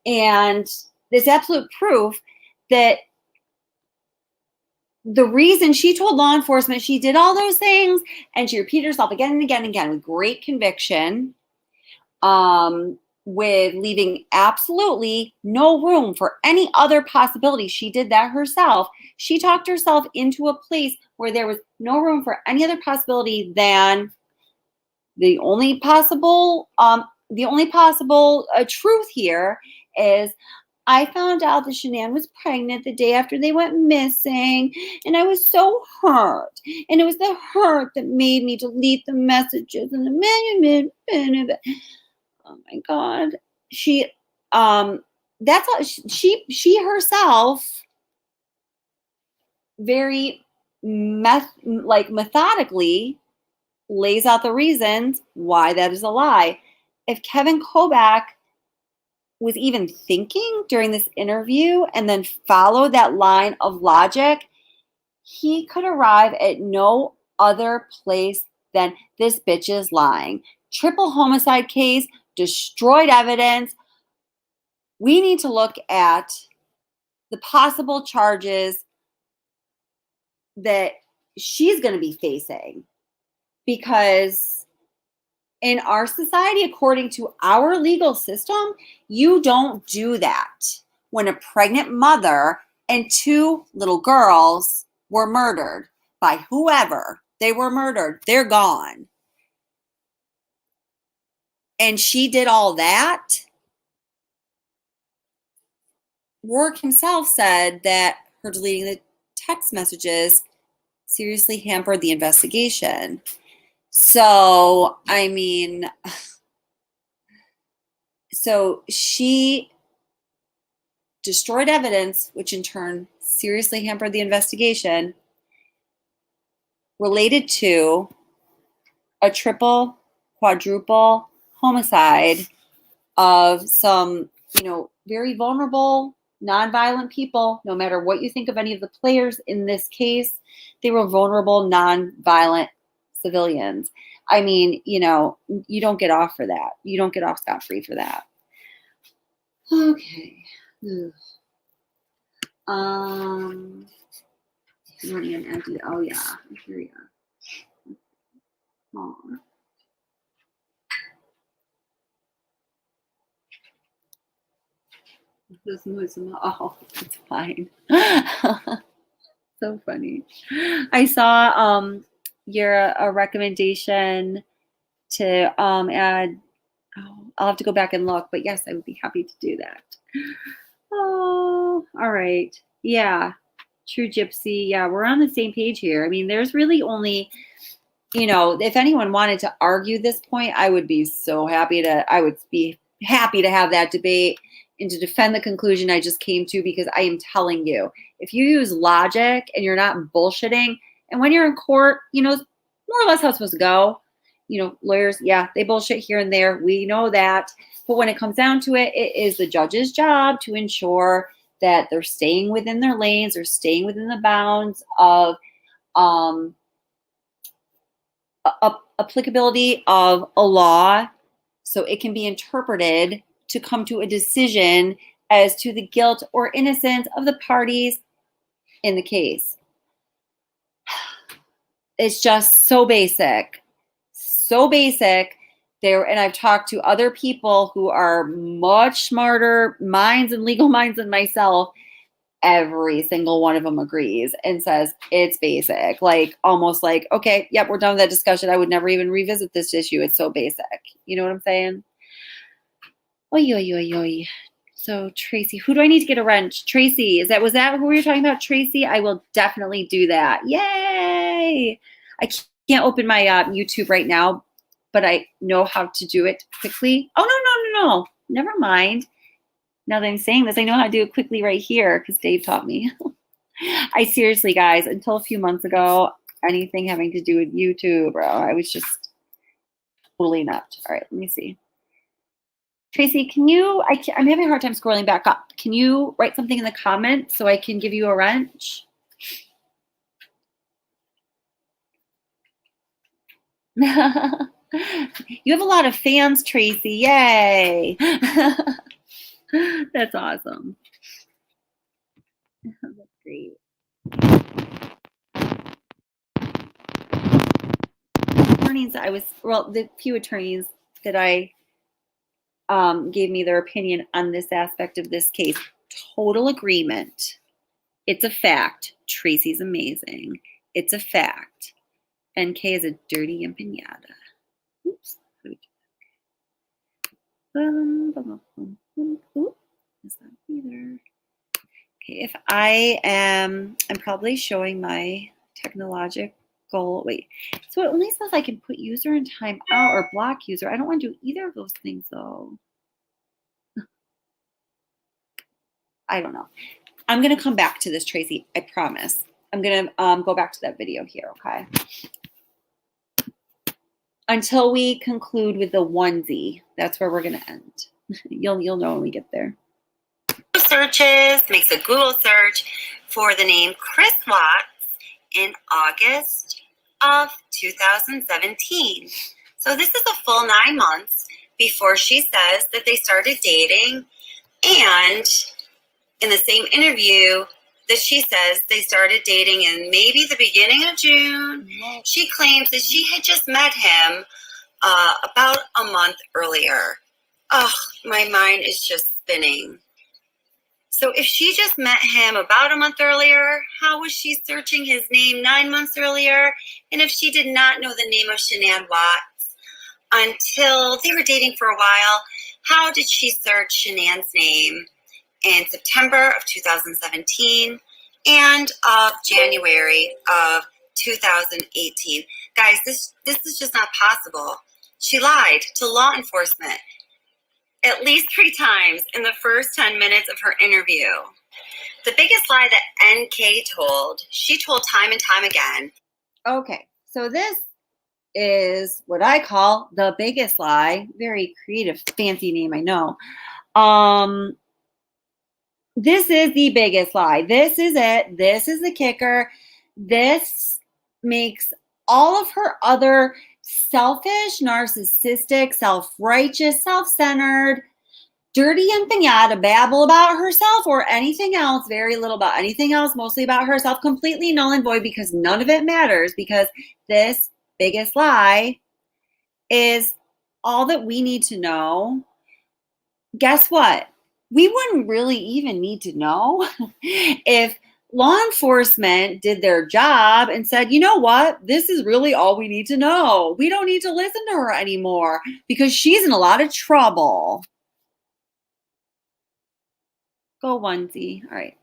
And there's absolute proof that the reason she told law enforcement she did all those things, and she repeated herself again and again and again with great conviction, with leaving absolutely no room for any other possibility. She did that herself. She talked herself into a place where there was no room for any other possibility than the only possible truth here is, I found out that Shanann was pregnant the day after they went missing, and I was so hurt. And it was the hurt that made me delete the messages and oh my God. She that's all, she herself very methodically lays out the reasons why that is a lie. If Kevin Kobach was even thinking during this interview and then followed that line of logic, he could arrive at no other place than this bitch is lying. Triple homicide case, destroyed evidence. We need to look at the possible charges that she's going to be facing, because in our society, according to our legal system, you don't do that. When a pregnant mother and 2 little girls were murdered by whoever they were murdered, they're gone. And she did all that. Rourke himself said that her deleting the text messages seriously hampered the investigation. So, so she destroyed evidence, which in turn seriously hampered the investigation, related to a triple, quadruple homicide of some, very vulnerable, nonviolent people. No matter what you think of any of the players in this case, they were vulnerable, nonviolent civilians. I mean, you know, you don't get off for that. You don't get off scot-free for that. Okay. Ugh. Money and empty. Oh yeah, here we are. Oh. This was oh, it's fine. So funny. I saw your a recommendation to add. Oh, I'll have to go back and look, but yes, I would be happy to do that. Oh, all right. Yeah, True Gypsy. Yeah, we're on the same page here. I mean, there's really only, you know, if anyone wanted to argue this point, I would be so happy to. I would be happy to have that debate and to defend the conclusion I just came to, because I am telling you, if you use logic and you're not bullshitting, and when you're in court, you know, more or less how it's supposed to go. You know, lawyers, yeah, they bullshit here and there. We know that. But when it comes down to it, it is the judge's job to ensure that they're staying within their lanes, or staying within the bounds of applicability of a law, so it can be interpreted to come to a decision as to the guilt or innocence of the parties in the case. It's just so basic. So basic. There, and I've talked to other people who are much smarter minds and legal minds than myself. Every single one of them agrees and says it's basic. Like, almost like, okay, yep, we're done with that discussion. I would never even revisit this issue. It's so basic. You know what I'm saying? Oy, oy, oy, oy. So Tracy, who do I need to get a wrench? Tracy, was that who we were talking about? Tracy, I will definitely do that. Yay! I can't open my YouTube right now, but I know how to do it quickly. Oh, no. Never mind. Now that I'm saying this, I know how to do it quickly right here because Dave taught me. I seriously, guys, until a few months ago, anything having to do with YouTube, bro, I was just totally nuts. All right, let me see. Tracy, can you, I'm having a hard time scrolling back up. Can you write something in the comments so I can give you a wrench? You have a lot of fans, Tracy. Yay. That's awesome. That's great. Attorneys, the few attorneys that I gave me their opinion on this aspect of this case. Total agreement. It's a fact. Tracy's amazing. It's a fact. NK is a dirty empanada. Oops. Oops. Is that either? Okay, if I'm probably showing my technological, wait. So it only says I can put user in timeout or block user. I don't want to do either of those things though. I don't know. I'm going to come back to this, Tracy. I promise. I'm going to go back to that video here, okay? Until we conclude with the onesie. That's where we're going to end. You'll know when we get there. Searches, makes a Google search for the name Chris Watts in August of 2017. So this is a full 9 months before she says that they started dating, and in the same interview that she says they started dating in maybe the beginning of June, she claims that she had just met him about a month earlier. Oh, my mind is just spinning. So if she just met him about a month earlier, how was she searching his name 9 months earlier? And if she did not know the name of Shanann Watts until they were dating for a while, how did she search Shanann's name in September of 2017 and of January of 2018? Guys, this is just not possible. She lied to law enforcement at least 3 times in the first 10 minutes of her interview. The biggest lie that NK told, she told time and time again. Okay, so this is what I call the biggest lie. Very creative, fancy name, I know. This is the biggest lie. This is it. This is the kicker. This makes all of her other selfish, narcissistic, self-righteous, self-centered, dirty empeñada babble about herself or anything else, very little about anything else, mostly about herself, completely null and void because none of it matters, because this biggest lie is all that we need to know. Guess what? We wouldn't really even need to know if law enforcement did their job and said, you know what? This is really all we need to know. We don't need to listen to her anymore because she's in a lot of trouble. Go onesie. All right.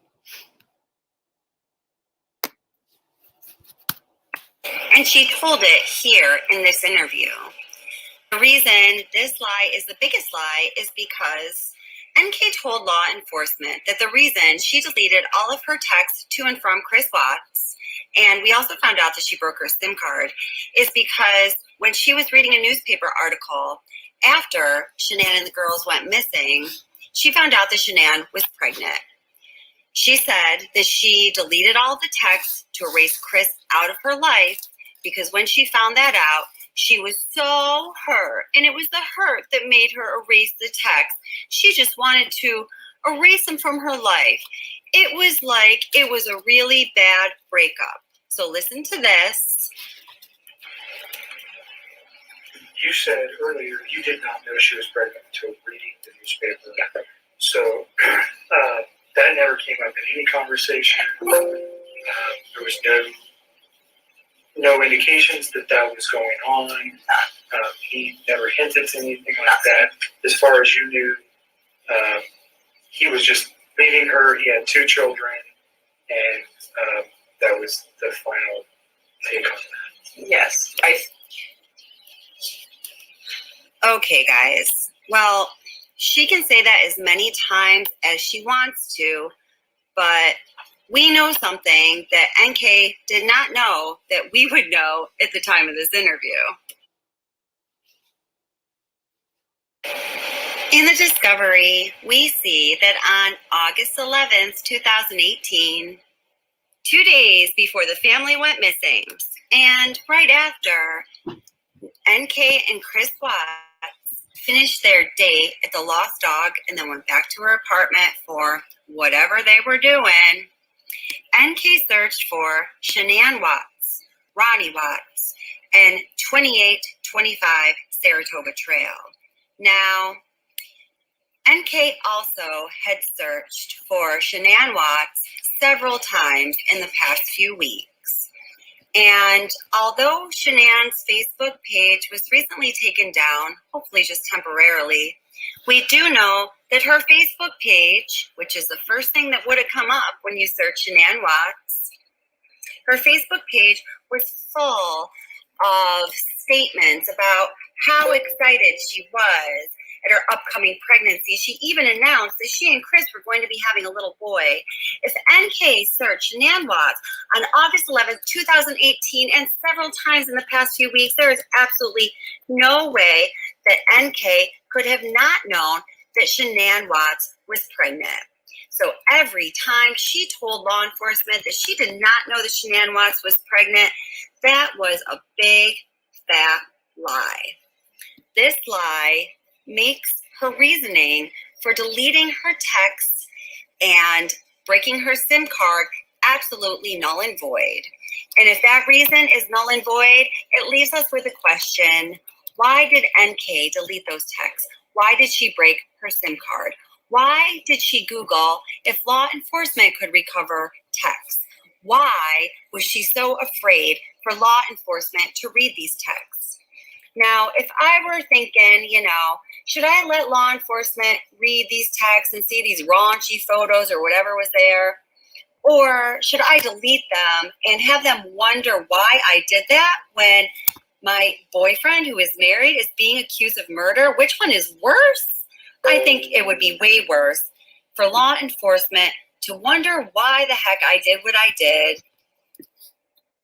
And she told it here in this interview. The reason this lie is the biggest lie is because NK told law enforcement that the reason she deleted all of her texts to and from Chris Watts, and we also found out that she broke her SIM card, is because when she was reading a newspaper article after Shanann and the girls went missing, she found out that Shanann was pregnant. She said that she deleted all the texts to erase Chris out of her life because when she found that out, she was so hurt, and it was the hurt that made her erase the text. She just wanted to erase them from her life. It was like it was a really bad breakup. So listen to this. You said earlier you did not know she was pregnant until reading the newspaper. So that never came up in any conversation. There was no indications that was going on. He never hinted to anything like that. As far as you knew, he was just leaving her. He had 2 children, and that was the final take on that. Yes. Okay, guys. Well, she can say that as many times as she wants to, but we know something that NK did not know that we would know at the time of this interview. In the discovery, we see that on August 11th, 2018, 2 days before the family went missing, and right after, NK and Chris Watts finished their date at the Lost Dog and then went back to her apartment for whatever they were doing, NK searched for Shanann Watts, Ronnie Watts, and 2825 Saratoga Trail. Now, NK also had searched for Shanann Watts several times in the past few weeks. And although Shanann's Facebook page was recently taken down, hopefully just temporarily, we do know that her Facebook page, which is the first thing that would have come up when you search Shanann Watts, her Facebook page was full of statements about how excited she was at her upcoming pregnancy. She even announced that she and Chris were going to be having a little boy. If NK searched Shanann Watts on August 11th, 2018, and several times in the past few weeks, there is absolutely no way that NK could have not known that Shanann Watts was pregnant. So every time she told law enforcement that she did not know that Shanann Watts was pregnant, that was a big, fat lie. This lie makes her reasoning for deleting her texts and breaking her SIM card absolutely null and void. And if that reason is null and void, it leaves us with a question: why did NK delete those texts? Why did she break her SIM card? Why did she Google if law enforcement could recover texts? Why was she so afraid for law enforcement to read these texts? Now, if I were thinking, should I let law enforcement read these texts and see these raunchy photos or whatever was there? Or should I delete them and have them wonder why I did that when my boyfriend, who is married, is being accused of murder? Which one is worse? I think it would be way worse for law enforcement to wonder why the heck I did what I did,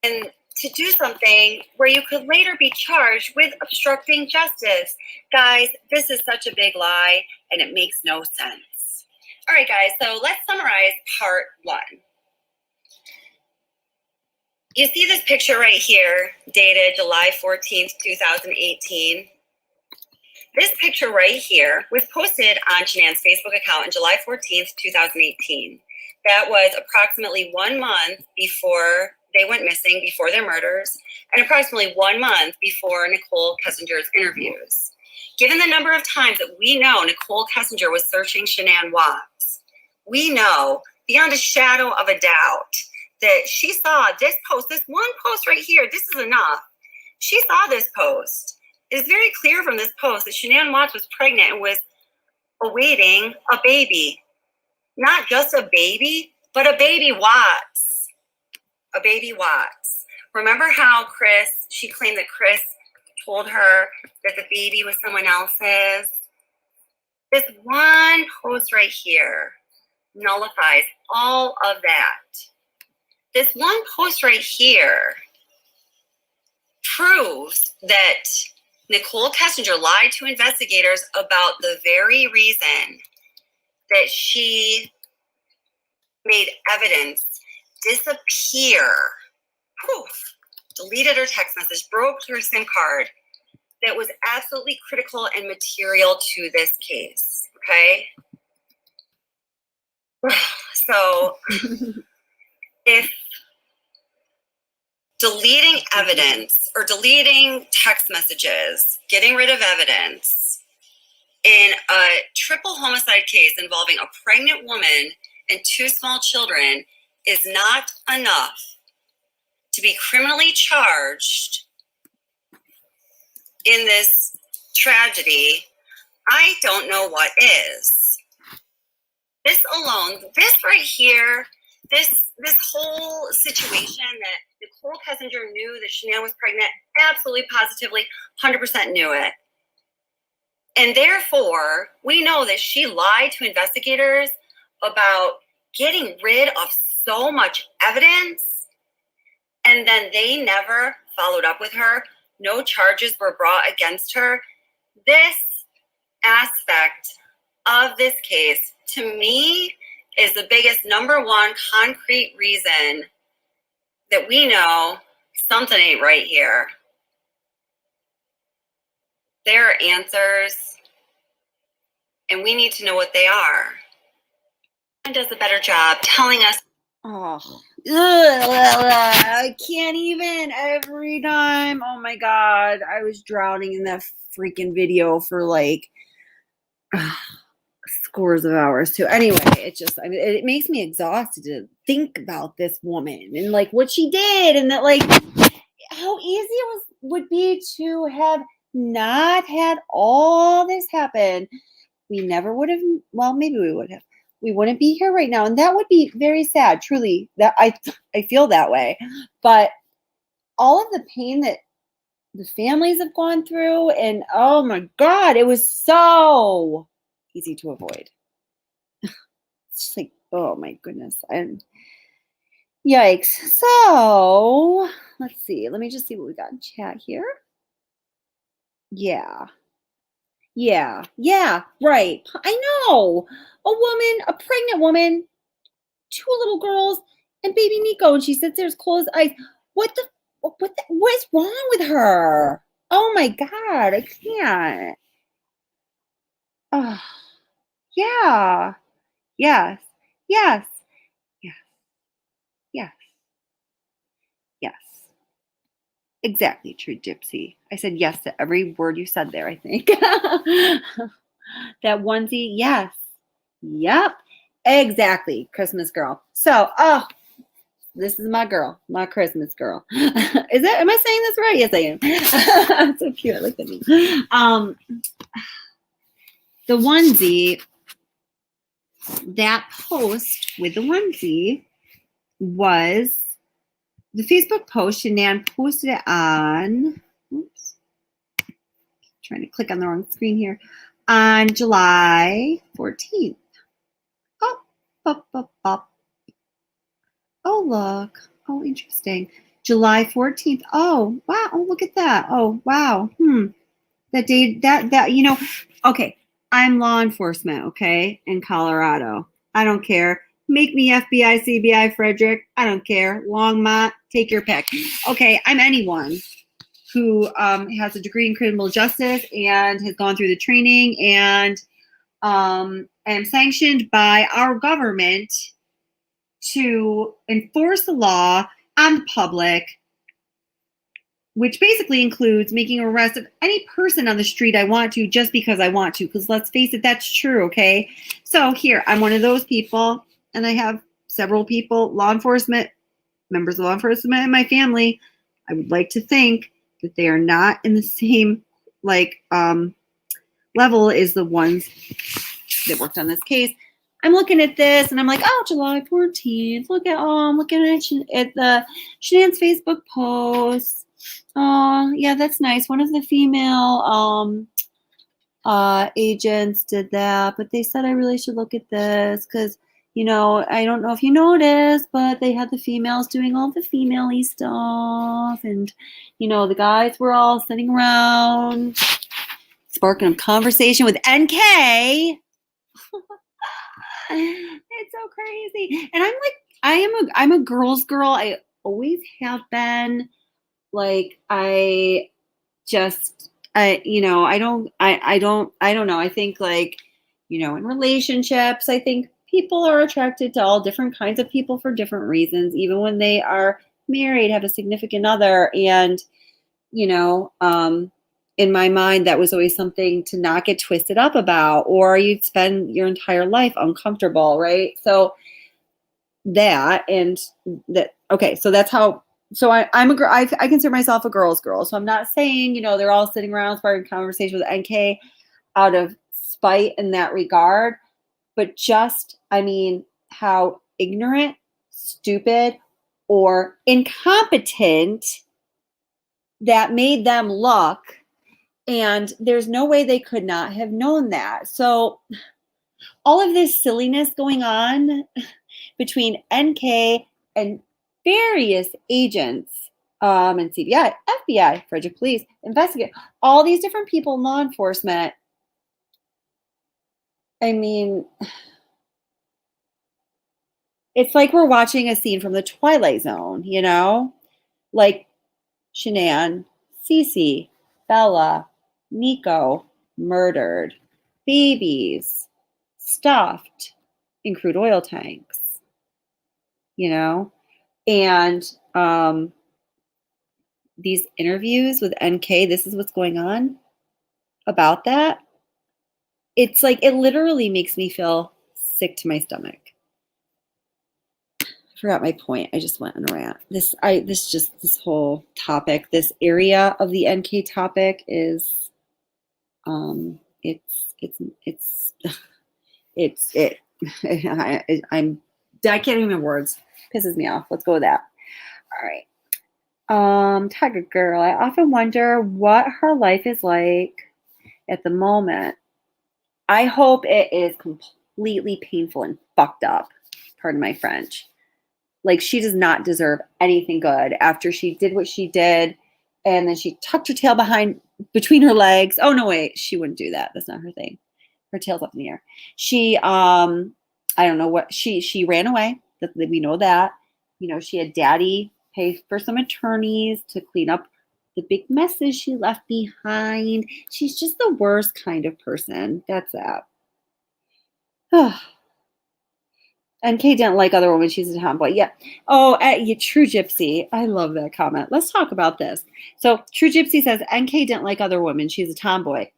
and to do something where you could later be charged with obstructing justice. Guys, this is such a big lie, and it makes no sense. All right, guys, so let's summarize part 1. You see this picture right here, dated July 14th, 2018. This picture right here was posted on Shanann's Facebook account on July 14th, 2018. That was approximately 1 month before they went missing, before their murders, and approximately 1 month before Nicole Kessinger's interviews. Given the number of times that we know Nicole Kessinger was searching Shanann Watts, we know beyond a shadow of a doubt that she saw this post, this one post right here. This is enough. She saw this post. It is very clear from this post that Shanann Watts was pregnant and was awaiting a baby. Not just a baby, but a baby Watts. A baby Watts. Remember how she claimed that Chris told her that the baby was someone else's? This one post right here nullifies all of that. This one post right here proves that Nicole Kessinger lied to investigators about the very reason that she made evidence disappear. Poof. Deleted her text message, broke her SIM card that was absolutely critical and material to this case, okay? So if deleting evidence or deleting text messages, getting rid of evidence in a triple homicide case involving a pregnant woman and 2 small children is not enough to be criminally charged in this tragedy, I don't know what is. This alone, this right here, this whole situation that Nicole Kessinger knew that Shanann was pregnant, absolutely, positively, 100% knew it. And therefore, we know that she lied to investigators about getting rid of so much evidence, and then they never followed up with her. No charges were brought against her. This aspect of this case, to me, is the biggest number 1 concrete reason that we know something ain't right here. There are answers, and we need to know what they are. And does a better job telling us. Oh, I can't even every time. Oh my God. I was drowning in that freaking video for like scores of hours too. Anyway, it makes me exhausted to think about this woman and like what she did, and that like how easy it would be to have not had all this happen. We never would have, well, maybe we would have. We wouldn't be here right now. And that would be very sad, truly. That I feel that way. But all of the pain that the families have gone through, and oh my God, it was so easy to avoid. It's just like, oh my goodness. And yikes. So let's see. Let me just see what we got in chat here. Yeah, right. I know. A woman, a pregnant woman, 2 little girls, and baby Nico, and she sits there with closed eyes. What is wrong with her? Oh my God, I can't. Oh, yeah. Yes. Exactly, true gypsy. I said yes to every word you said there, I think. That onesie, yes. Yep. Exactly. Christmas girl. So, this is my girl, my Christmas girl. Am I saying this right? Yes, I am. So cute. Look at me. The onesie, that post with the onesie was the Facebook post. Shanann posted it on, oops, trying to click on the wrong screen here, on July 14th. Oh, look. Oh, interesting. July 14th. Oh, wow. Oh, look at that. Oh, wow. That day, that, okay. I'm law enforcement, okay, in Colorado. I don't care. Make me FBI, CBI, Frederick. I don't care. Longmont, take your pick. Okay, I'm anyone who has a degree in criminal justice and has gone through the training and am sanctioned by our government to enforce the law on the public, which basically includes making an arrest of any person on the street I want to just because I want to. Because let's face it, that's true, okay? So here, I'm one of those people, and I have several people, law enforcement, members of law enforcement in my family. I would like to think that they are not in the same level as the ones that worked on this case. I'm looking at this and I'm like, oh, July 14th. I'm looking at the Shanann's Facebook post. Oh, yeah, that's nice. One of the female agents did that, but they said I really should look at this because, you know, I don't know if you noticed, but they had the females doing all the female-y stuff. And, you know, the guys were all sitting around sparking a conversation with NK. It's so crazy. And I'm like, I'm a girl's girl. I always have been. Like, I don't know. I think, like, you know, in relationships, I think people are attracted to all different kinds of people for different reasons, even when they are married, have a significant other. And, you know, in my mind, that was always something to not get twisted up about, or you'd spend your entire life uncomfortable, right? So so that's how. So I'm a girl. I consider myself a girl's girl. So I'm not saying, you know, they're all sitting around sparking conversation with NK out of spite in that regard, but just, I mean, how ignorant, stupid, or incompetent that made them look. And there's no way they could not have known that. So all of this silliness going on between NK and various agents and CBI, FBI, Frederick Police, investigate, all these different people in law enforcement. I mean, it's like we're watching a scene from the Twilight Zone, you know? Like Shanann, Cece, Bella, Nico, murdered, babies, stuffed in crude oil tanks, you know? And these interviews with NK, this is what's going on about that. It's like, it literally makes me feel sick to my stomach. I forgot my point. I just went on a rant. This whole topic, this area of the NK topic is, I can't even remember words. Pisses me off. Let's go with that. All right. Tiger Girl. I often wonder what her life is like at the moment. I hope it is completely painful and fucked up. Pardon my French. Like, she does not deserve anything good after she did what she did, and then she tucked her tail between her legs. Oh no, wait, she wouldn't do that. That's not her thing. Her tail's up in the air. She, I don't know what she ran away. We know that. You know, she had daddy pay for some attorneys to clean up the big messes she left behind. She's just the worst kind of person. That's that. NK didn't like other women. She's a tomboy. Yeah. Oh, True Gypsy. I love that comment. Let's talk about this. So True Gypsy says NK didn't like other women. She's a tomboy.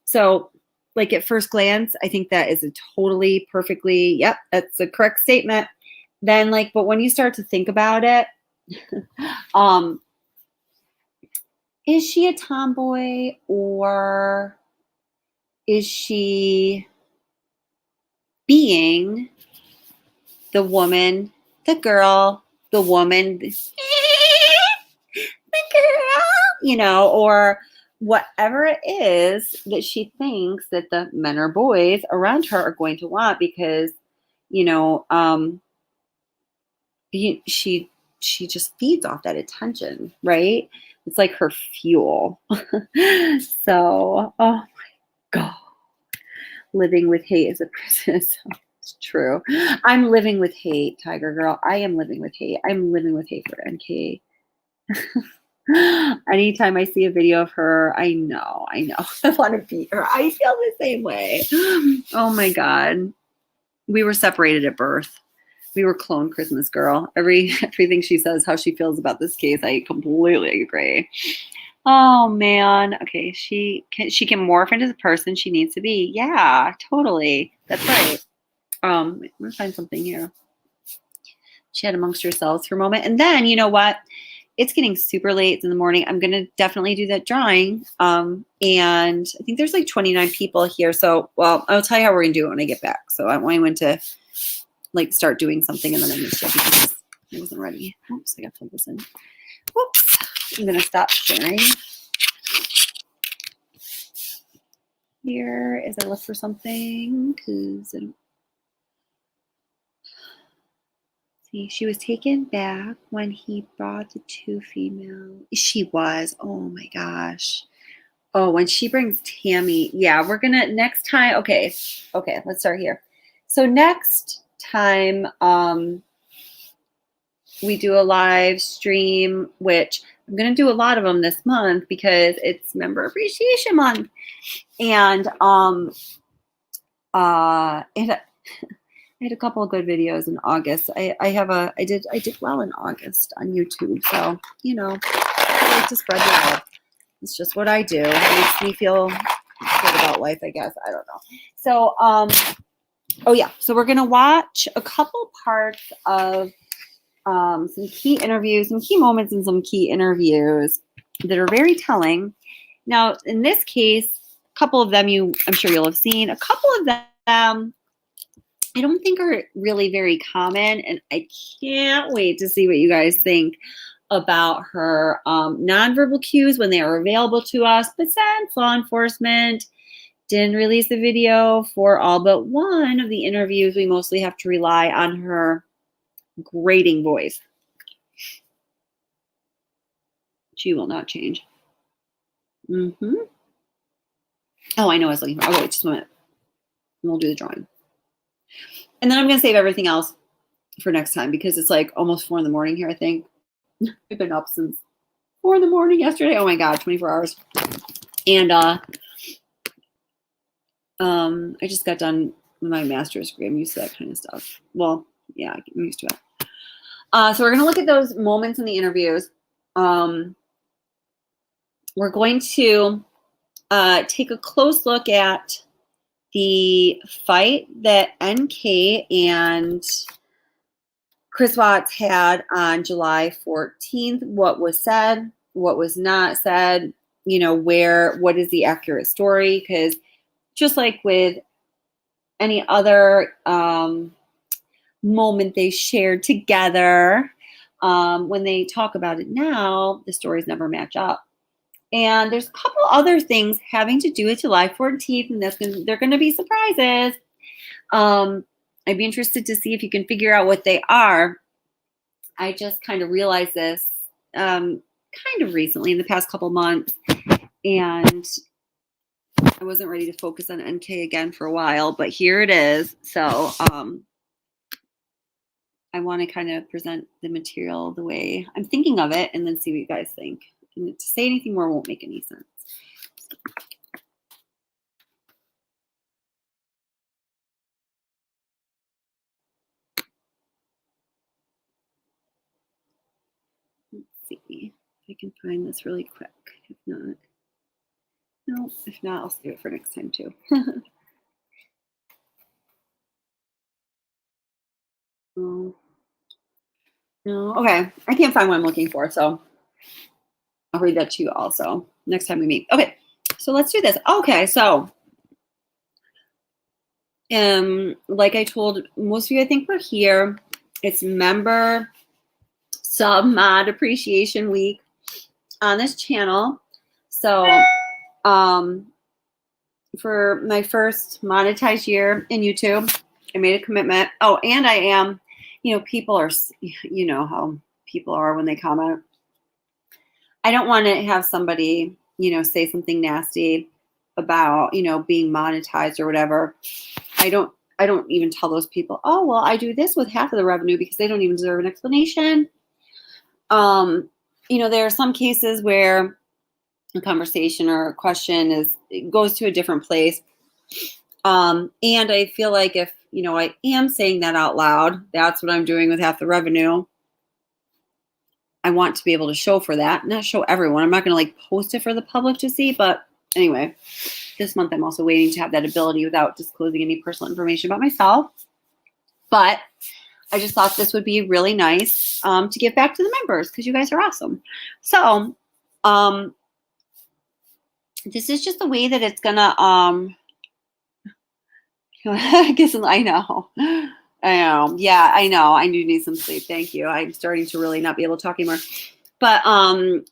So, like, at first glance, I think that is a totally perfectly, yep, that's a correct statement. Then, like, but when you start to think about it, is she a tomboy, or is she being the woman, the girl, the woman, the girl, you know, or whatever it is that she thinks that the men or boys around her are going to want, because, you know, she just feeds off that attention, right? It's like her fuel. So, oh my God. Living with hate is a prison. So It's true. I'm living with hate, Tiger Girl. I am living with hate. I'm living with hate for NK. Anytime I see a video of her, I know. I want to beat her. I feel the same way. Oh my God. We were separated at birth. We were clone Christmas girl. Everything she says, how she feels about this case, I completely agree. Oh man. Okay, she can morph into the person she needs to be. Yeah, totally. That's right. I'm gonna find something here. Chat amongst yourselves for a moment, and then you know what? It's getting super late in the morning. I'm gonna definitely do that drawing. And I think there's like 29 people here. So, well, I'll tell you how we're gonna do it when I get back. So I went to like start doing something and then I missed it because I wasn't ready. Oops, I got to plug this in. Whoops. I'm gonna stop sharing here as I look for something because I don't see. She was taken back when he brought the 2 female. She was. Oh my gosh. Oh, when she brings Tammy. Yeah, we're gonna next time. Okay, let's start here. So next time, we do a live stream, which I'm going to do a lot of them this month because it's Member Appreciation Month. And I had a couple of good videos in August. I did well in August on YouTube. So, you know, I like to spread the love. It's just what I do. It makes me feel good about life, I guess. I don't know. So, oh yeah. So we're going to watch a couple parts of some key interviews, some key moments in some key interviews that are very telling. Now, in this case, a couple of them I'm sure you'll have seen. A couple of them I don't think are really very common, and I can't wait to see what you guys think about her nonverbal cues when they are available to us. But since law enforcement didn't release the video for all but one of the interviews, we mostly have to rely on her grating voice. She will not change. Oh, I know I was looking for. Oh, wait, just a minute. And we'll do the drawing. And then I'm going to save everything else for next time because it's like almost 4 in the morning here, I think. I've been up since 4 in the morning yesterday. Oh my God, 24 hours. And I just got done with my master's degree. I'm used to that kind of stuff. Well, yeah, I'm used to it. So we're going to look at those moments in the interviews. We're going to take a close look at the fight that NK and Chris Watts had on July 14th. What was said, what was not said, you know, what is the accurate story? Because just like with any other moment they shared together, when they talk about it now, the stories never match up. And there's a couple other things having to do with July 14th, and they're going to be surprises. I'd be interested to see if you can figure out what they are. I just kind of realized this kind of recently in the past couple months, and I wasn't ready to focus on NK again for a while, but here it is. So I want to kind of present the material the way I'm thinking of it and then see what you guys think. And to say anything more won't make any sense. Let's see if I can find this really quick. If not, no, if not, I'll save it for next time too. No, okay, I can't find what I'm looking for, so I'll read that to you also next time we meet. Okay, so let's do this. Okay, so like I told most of you, I think we're here. It's member sub mod appreciation week on this channel. So for my first monetized year in YouTube, I made a commitment. Oh, and I am, you know, people are, you know how people are when they comment. I don't want to have somebody, you know, say something nasty about, you know, being monetized or whatever. I don't even tell those people, oh, well, I do this with half of the revenue because they don't even deserve an explanation. You know, there are some cases where a conversation or a question it goes to a different place. And I feel like if, you know, I am saying that out loud, that's what I'm doing with half the revenue. I want to be able to show for that, not show everyone. I'm not going to like post it for the public to see, but anyway, this month I'm also waiting to have that ability without disclosing any personal information about myself. But I just thought this would be really nice to give back to the members because you guys are awesome. So this is just the way that it's gonna I guess I know. Yeah, I know. I do need some sleep. Thank you. I'm starting to really not be able to talk anymore. But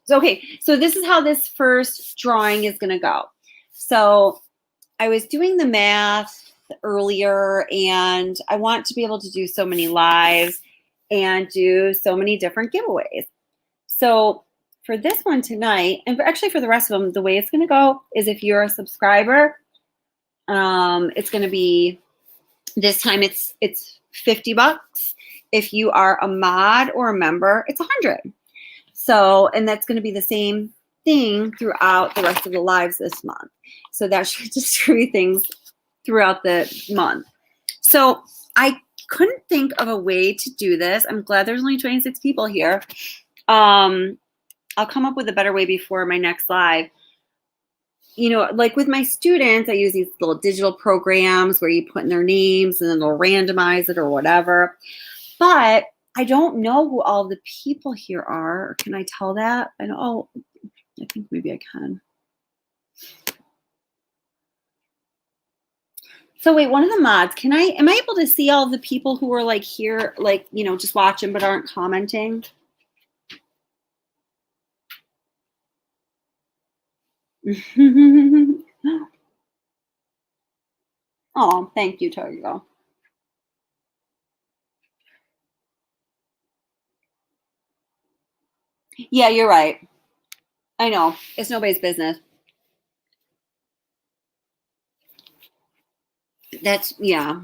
so okay, so this is how this first drawing is gonna go. So I was doing the math earlier, and I want to be able to do so many lives and do so many different giveaways. So for this one tonight, and actually for the rest of them, the way it's going to go is if you're a subscriber, it's going to be, this time it's $50. If you are a mod or a member, it's $100. So, and that's going to be the same thing throughout the rest of the lives this month. So that should distribute things throughout the month. So I couldn't think of a way to do this. I'm glad there's only 26 people here. I'll come up with a better way before my next live. You know, like with my students, I use these little digital programs where you put in their names and then they'll randomize it or whatever. But I don't know who all the people here are. Can I tell that? I know. Oh, I think maybe I can. So wait, one of the mods, am I able to see all the people who are like here, like, you know, just watching but aren't commenting? Oh, thank you, Togo. Yeah, you're right. I know. It's nobody's business. That's, yeah.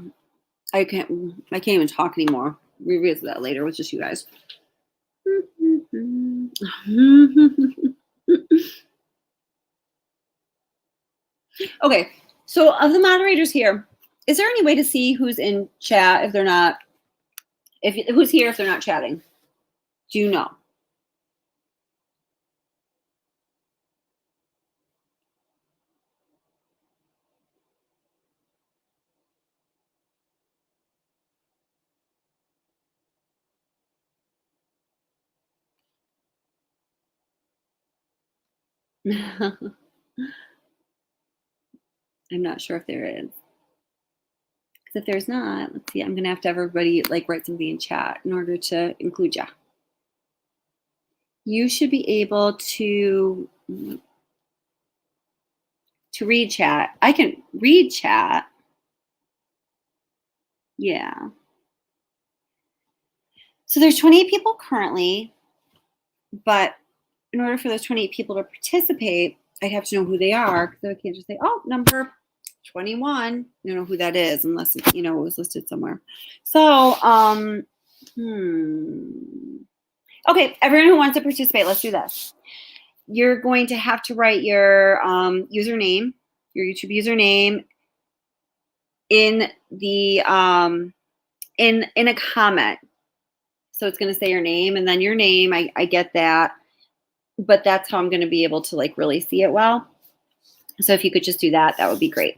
I can't even talk anymore. Revisit that later with just you guys. Okay, so of the moderators here, is there any way to see who's in chat if they're not, who's here if they're not chatting? Do you know? I'm not sure if there is. Because if there's not, let's see, I'm going to have everybody like write something in chat in order to include you. You should be able to read chat. I can read chat. Yeah. So there's 28 people currently, but in order for those 28 people to participate, I'd have to know who they are, because I can't just say, oh, number 21. You don't know who that is unless it, you know, it was listed somewhere. So, okay, everyone who wants to participate, let's do this. You're going to have to write your username, your YouTube username, in the in a comment. So it's going to say your name and then your name. I get that, but that's how I'm going to be able to like really see it well. So if you could just do that, that would be great.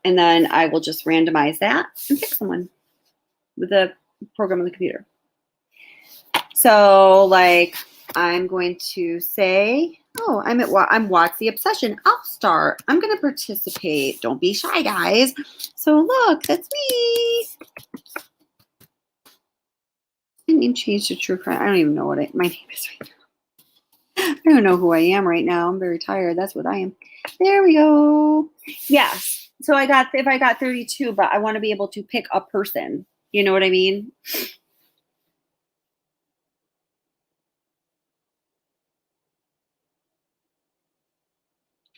And then I will just randomize that and pick someone with the program on the computer. So like I'm going to say, oh, I'm Watts the Obsession. I'll start. I'm going to participate. Don't be shy, guys. So look, that's me. My name changed to True Crime. I don't even know what my name is right now. I don't know who I am right now. I'm very tired. That's what I am. There we go. Yes. So if I got 32, but I want to be able to pick a person. You know what I mean?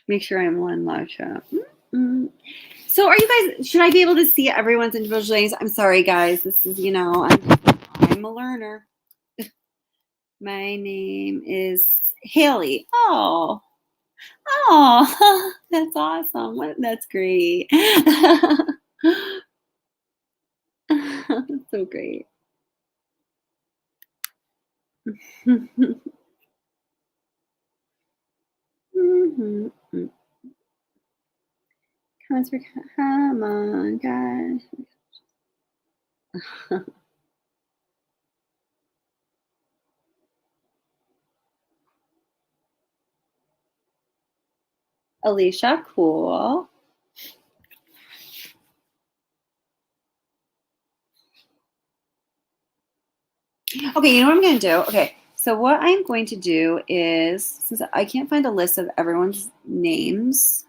Make sure I'm on live chat. So are you guys, should I be able to see everyone's individual names? I'm sorry, guys. This is, I'm a learner. My name is Haley. Oh, that's awesome. That's great. That's so great. Come on, guys. Alicia, cool. Okay, you know what I'm going to do? Okay, so what I'm going to do is, since I can't find a list of everyone's names.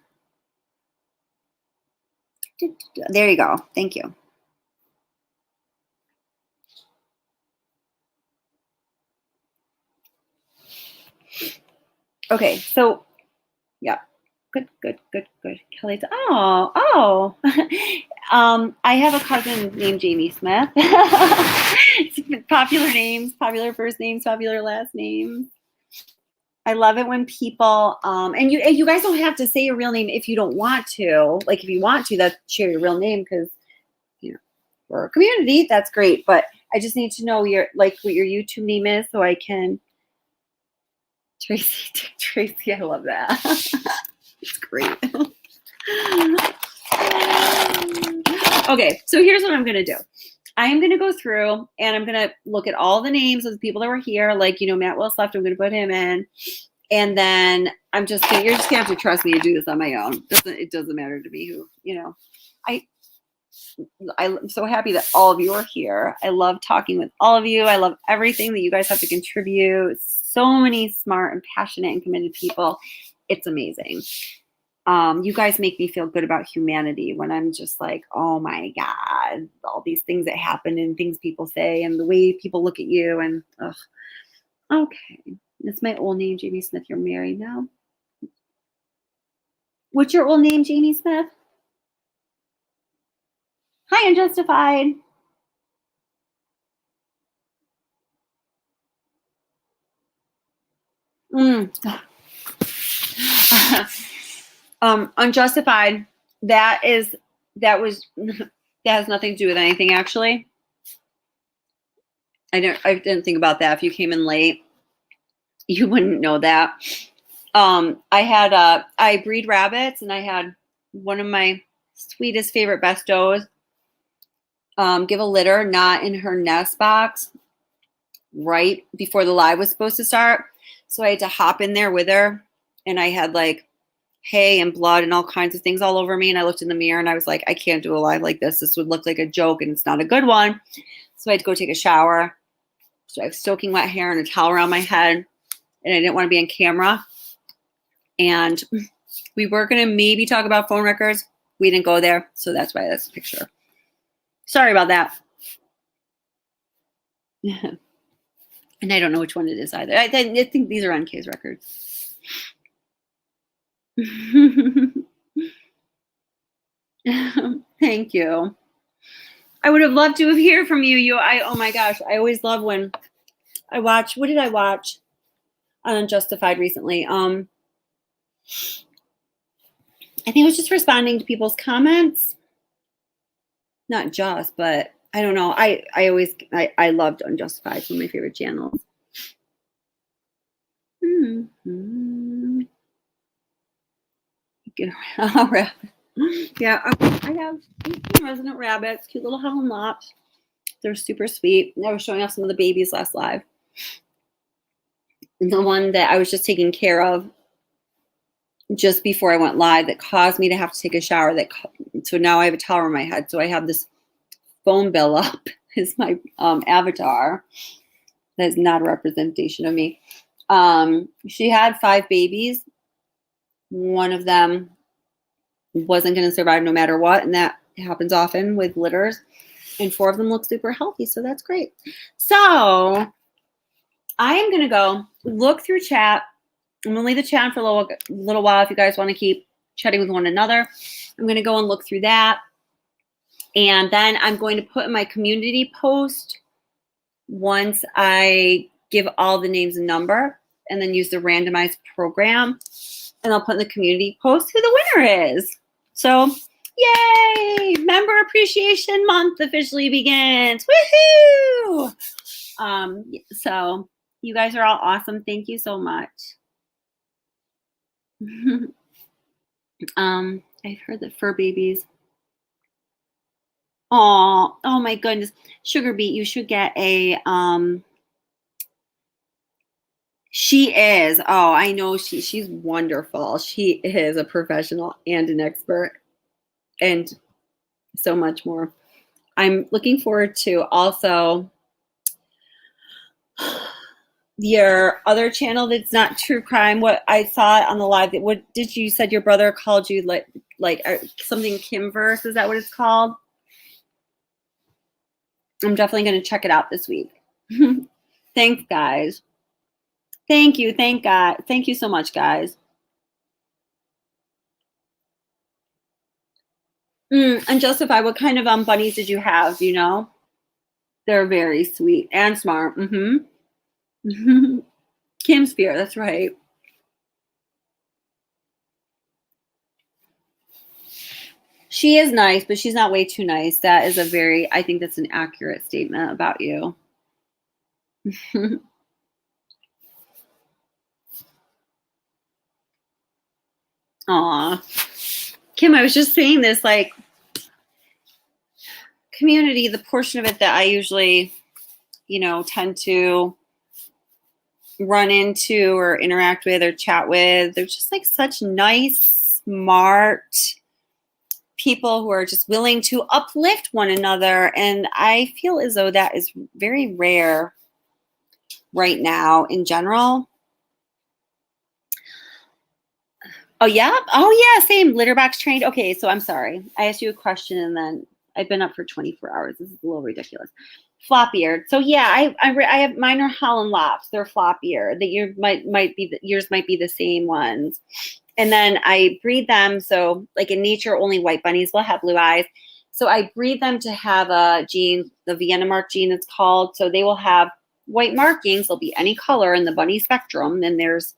There you go. Thank you. Okay, so, yeah. Good. Kelly's, I have a cousin named Jamie Smith. Popular names, popular first names, popular last names. I love it when people, and you guys don't have to say your real name if you don't want to. Like if you want to, that's share your real name because, for a community, that's great. But I just need to know what your YouTube name is so I can. Tracy, I love that. It's great. Okay, so here's what I'm going to do. I am going to go through and I'm going to look at all the names of the people that were here. Like, Matt Willis left. I'm going to put him in. And then you're just going to have to trust me to do this on my own. It doesn't matter to me who, I'm so happy that all of you are here. I love talking with all of you. I love everything that you guys have to contribute. So many smart and passionate and committed people. It's amazing. You guys make me feel good about humanity when I'm just like, oh my God, all these things that happen and things people say and the way people look at you and okay. That's my old name, Jamie Smith. You're married now. What's your old name, Jamie Smith? Hi, Unjustified. Unjustified. That has nothing to do with anything, actually. I didn't think about that. If you came in late, you wouldn't know that. I breed rabbits, and I had one of my sweetest favorite bestos give a litter not in her nest box right before the live was supposed to start. So I had to hop in there with her, and I had like hay and blood and all kinds of things all over me. And I looked in the mirror and I was like, I can't do a live like this. This would look like a joke and it's not a good one. So I had to go take a shower. So I was soaking wet hair and a towel around my head, and I didn't want to be on camera. And we were going to maybe talk about phone records. We didn't go there. So that's why that's a picture. Sorry about that. And I don't know which one it is either. I think these are on Kay's records. Thank you. I would have loved to have heard from you. Oh my gosh. I always love when I watch. What did I watch on Unjustified recently? I think it was just responding to people's comments. Not just, but I don't know. I loved Unjustified. It's one of my favorite channels. Get a rabbit. Yeah, I have 18 resident rabbits, cute little Helen Lops. They're super sweet. I was showing off some of the babies last live. And the one that I was just taking care of just before I went live that caused me to have to take a shower. So now I have a towel on my head. So I have this phone bill up is my avatar. That is not a representation of me. She had 5 babies. One of them wasn't going to survive no matter what, and that happens often with litters. And 4 of them look super healthy, so that's great. So I am going to go look through chat. I'm going to leave the chat for a little while if you guys want to keep chatting with one another. I'm going to go and look through that. And then I'm going to put in my community post once I give all the names and number, and then use the randomized program. And I'll put in the community post who the winner is. So, yay! Member Appreciation Month officially begins. Woohoo! So you guys are all awesome. Thank you so much. I've heard that fur babies. Oh my goodness. Sugar Beet, you should get a she is. Oh, I know she's wonderful. She is a professional and an expert and so much more. I'm looking forward to also your other channel that's not true crime. What I saw on the live, what did you said your brother called you like something Kimverse? Is that what it's called? I'm definitely going to check it out this week. Thanks, guys. Thank you. Thank God. Thank you so much, guys. And Justify, what kind of bunnies did you have? You know, they're very sweet and smart. Kim Spear, that's right. She is nice, but she's not way too nice. That is I think that's an accurate statement about you. Aw. Kim, I was just saying this, like, community, the portion of it that I usually, tend to run into or interact with or chat with, they're just like such nice, smart people who are just willing to uplift one another. And I feel as though that is very rare right now in general. Oh, yeah? Oh, yeah, same. Litterbox trained. Okay, so I'm sorry. I asked you a question and then I've been up for 24 hours. This is a little ridiculous. Flop-eared. So, yeah, I have mine are Holland Lops. They're flop-eared. Yours might be the same ones. And then I breed them. So, like in nature, only white bunnies will have blue eyes. So I breed them to have a gene, the Vienna mark gene it's called. So they will have white markings. They'll be any color in the bunny spectrum. And there's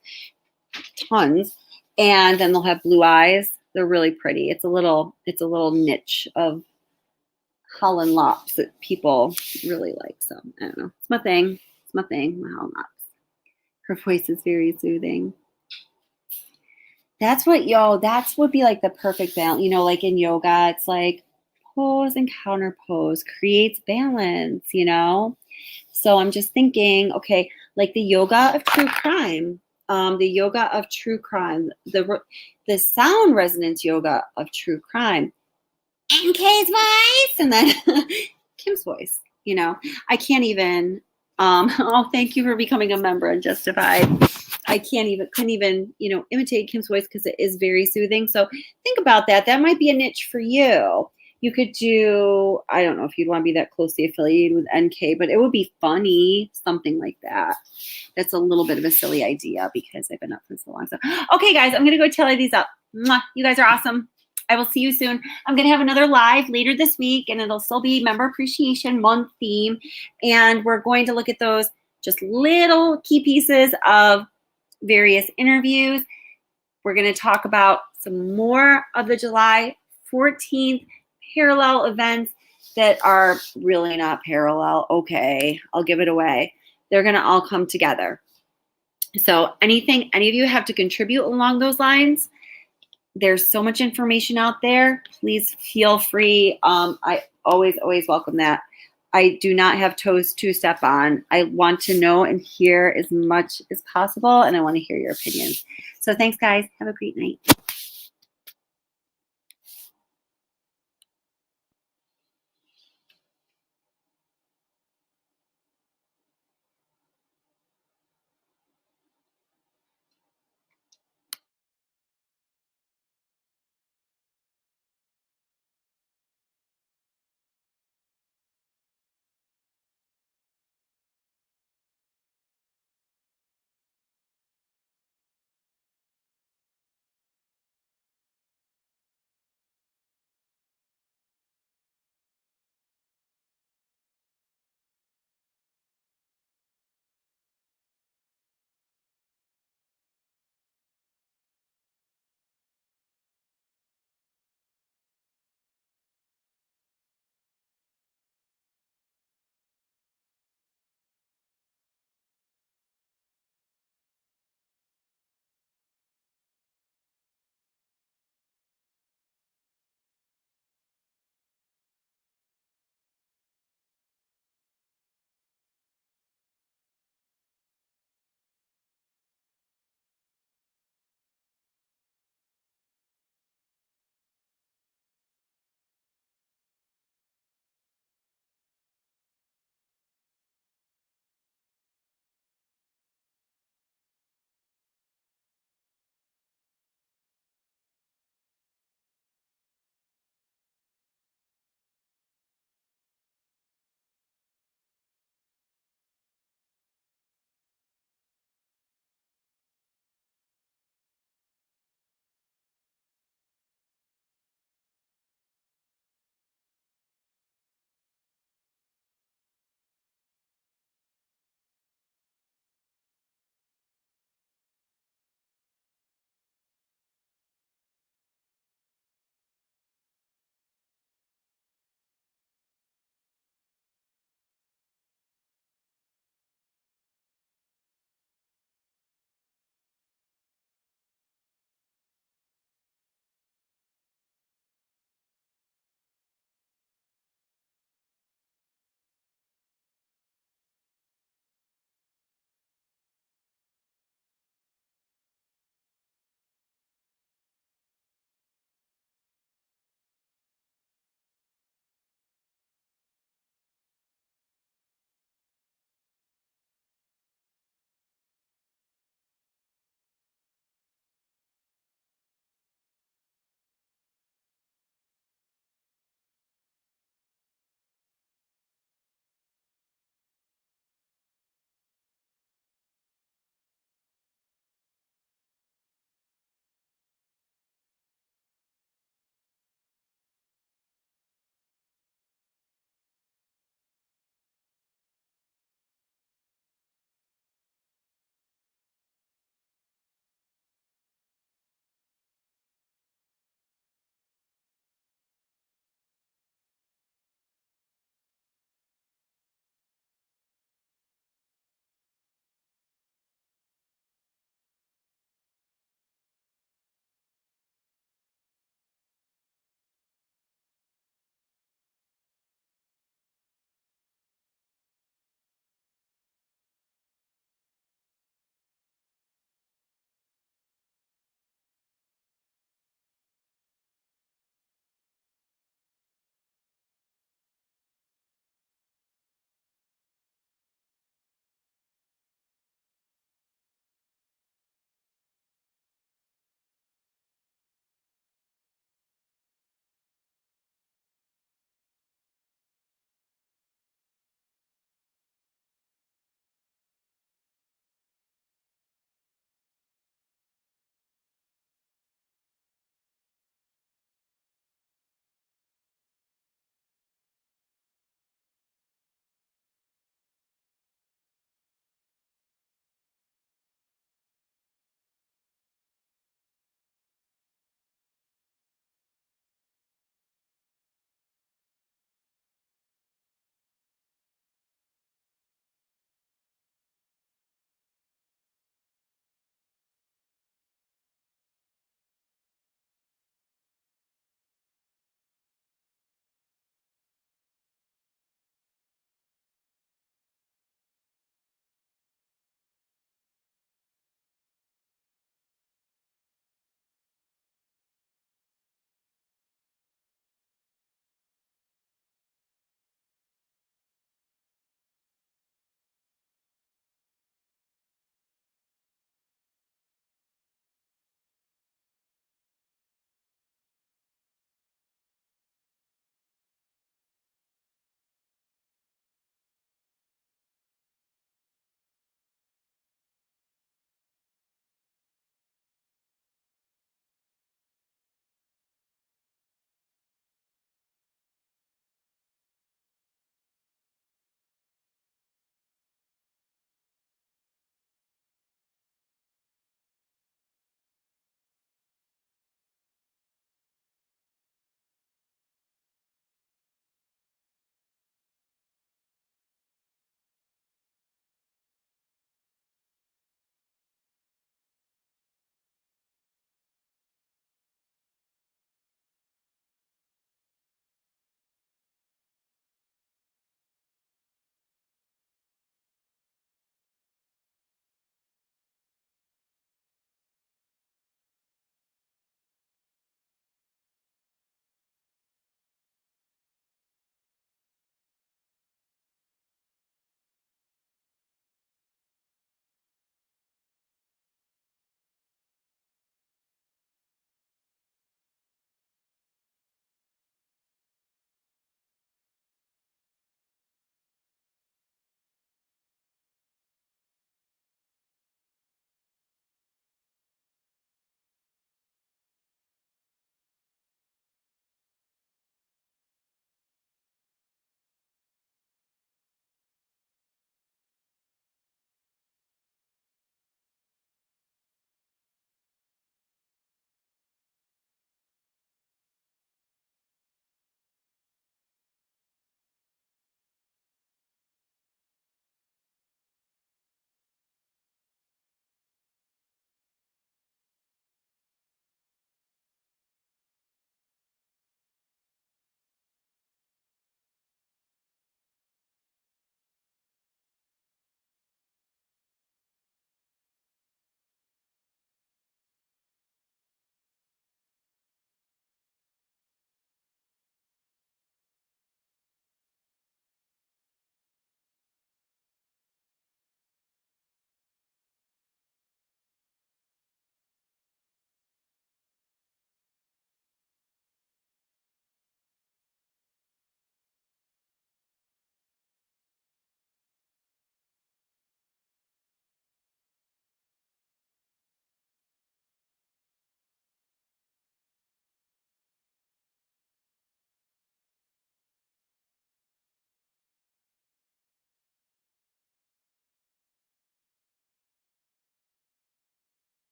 tons. And then they'll have blue eyes. They're really pretty. It's a little niche of Holland Lops that people really like. So I don't know. It's my thing. My Holland Lops. Her voice is very soothing. That would be like the perfect balance. Like in yoga, it's like pose and counter pose creates balance, So I'm just thinking, okay, like the yoga of true crime. The sound resonance yoga of true crime. NK's voice, and then Kim's voice. I can't even. Thank you for becoming a member and Justified. I couldn't even, imitate Kim's voice because it is very soothing. So think about that. That might be a niche for you. You could do, I don't know if you'd want to be that closely affiliated with NK, but it would be funny, something like that. That's a little bit of a silly idea because I've been up for so long. So, okay, guys, I'm going to go tally these up. Mwah. You guys are awesome. I will see you soon. I'm going to have another live later this week, and it'll still be Member Appreciation Month theme. And we're going to look at those just little key pieces of various interviews. We're going to talk about some more of the July 14th parallel events that are really not parallel. Okay, I'll give it away. They're going to all come together. So anything any of you have to contribute along those lines, there's so much information out there. Please feel free. I always welcome that. I do not have toes to step on. I want to know and hear as much as possible, and I want to hear your opinions. So thanks, guys. Have a great night.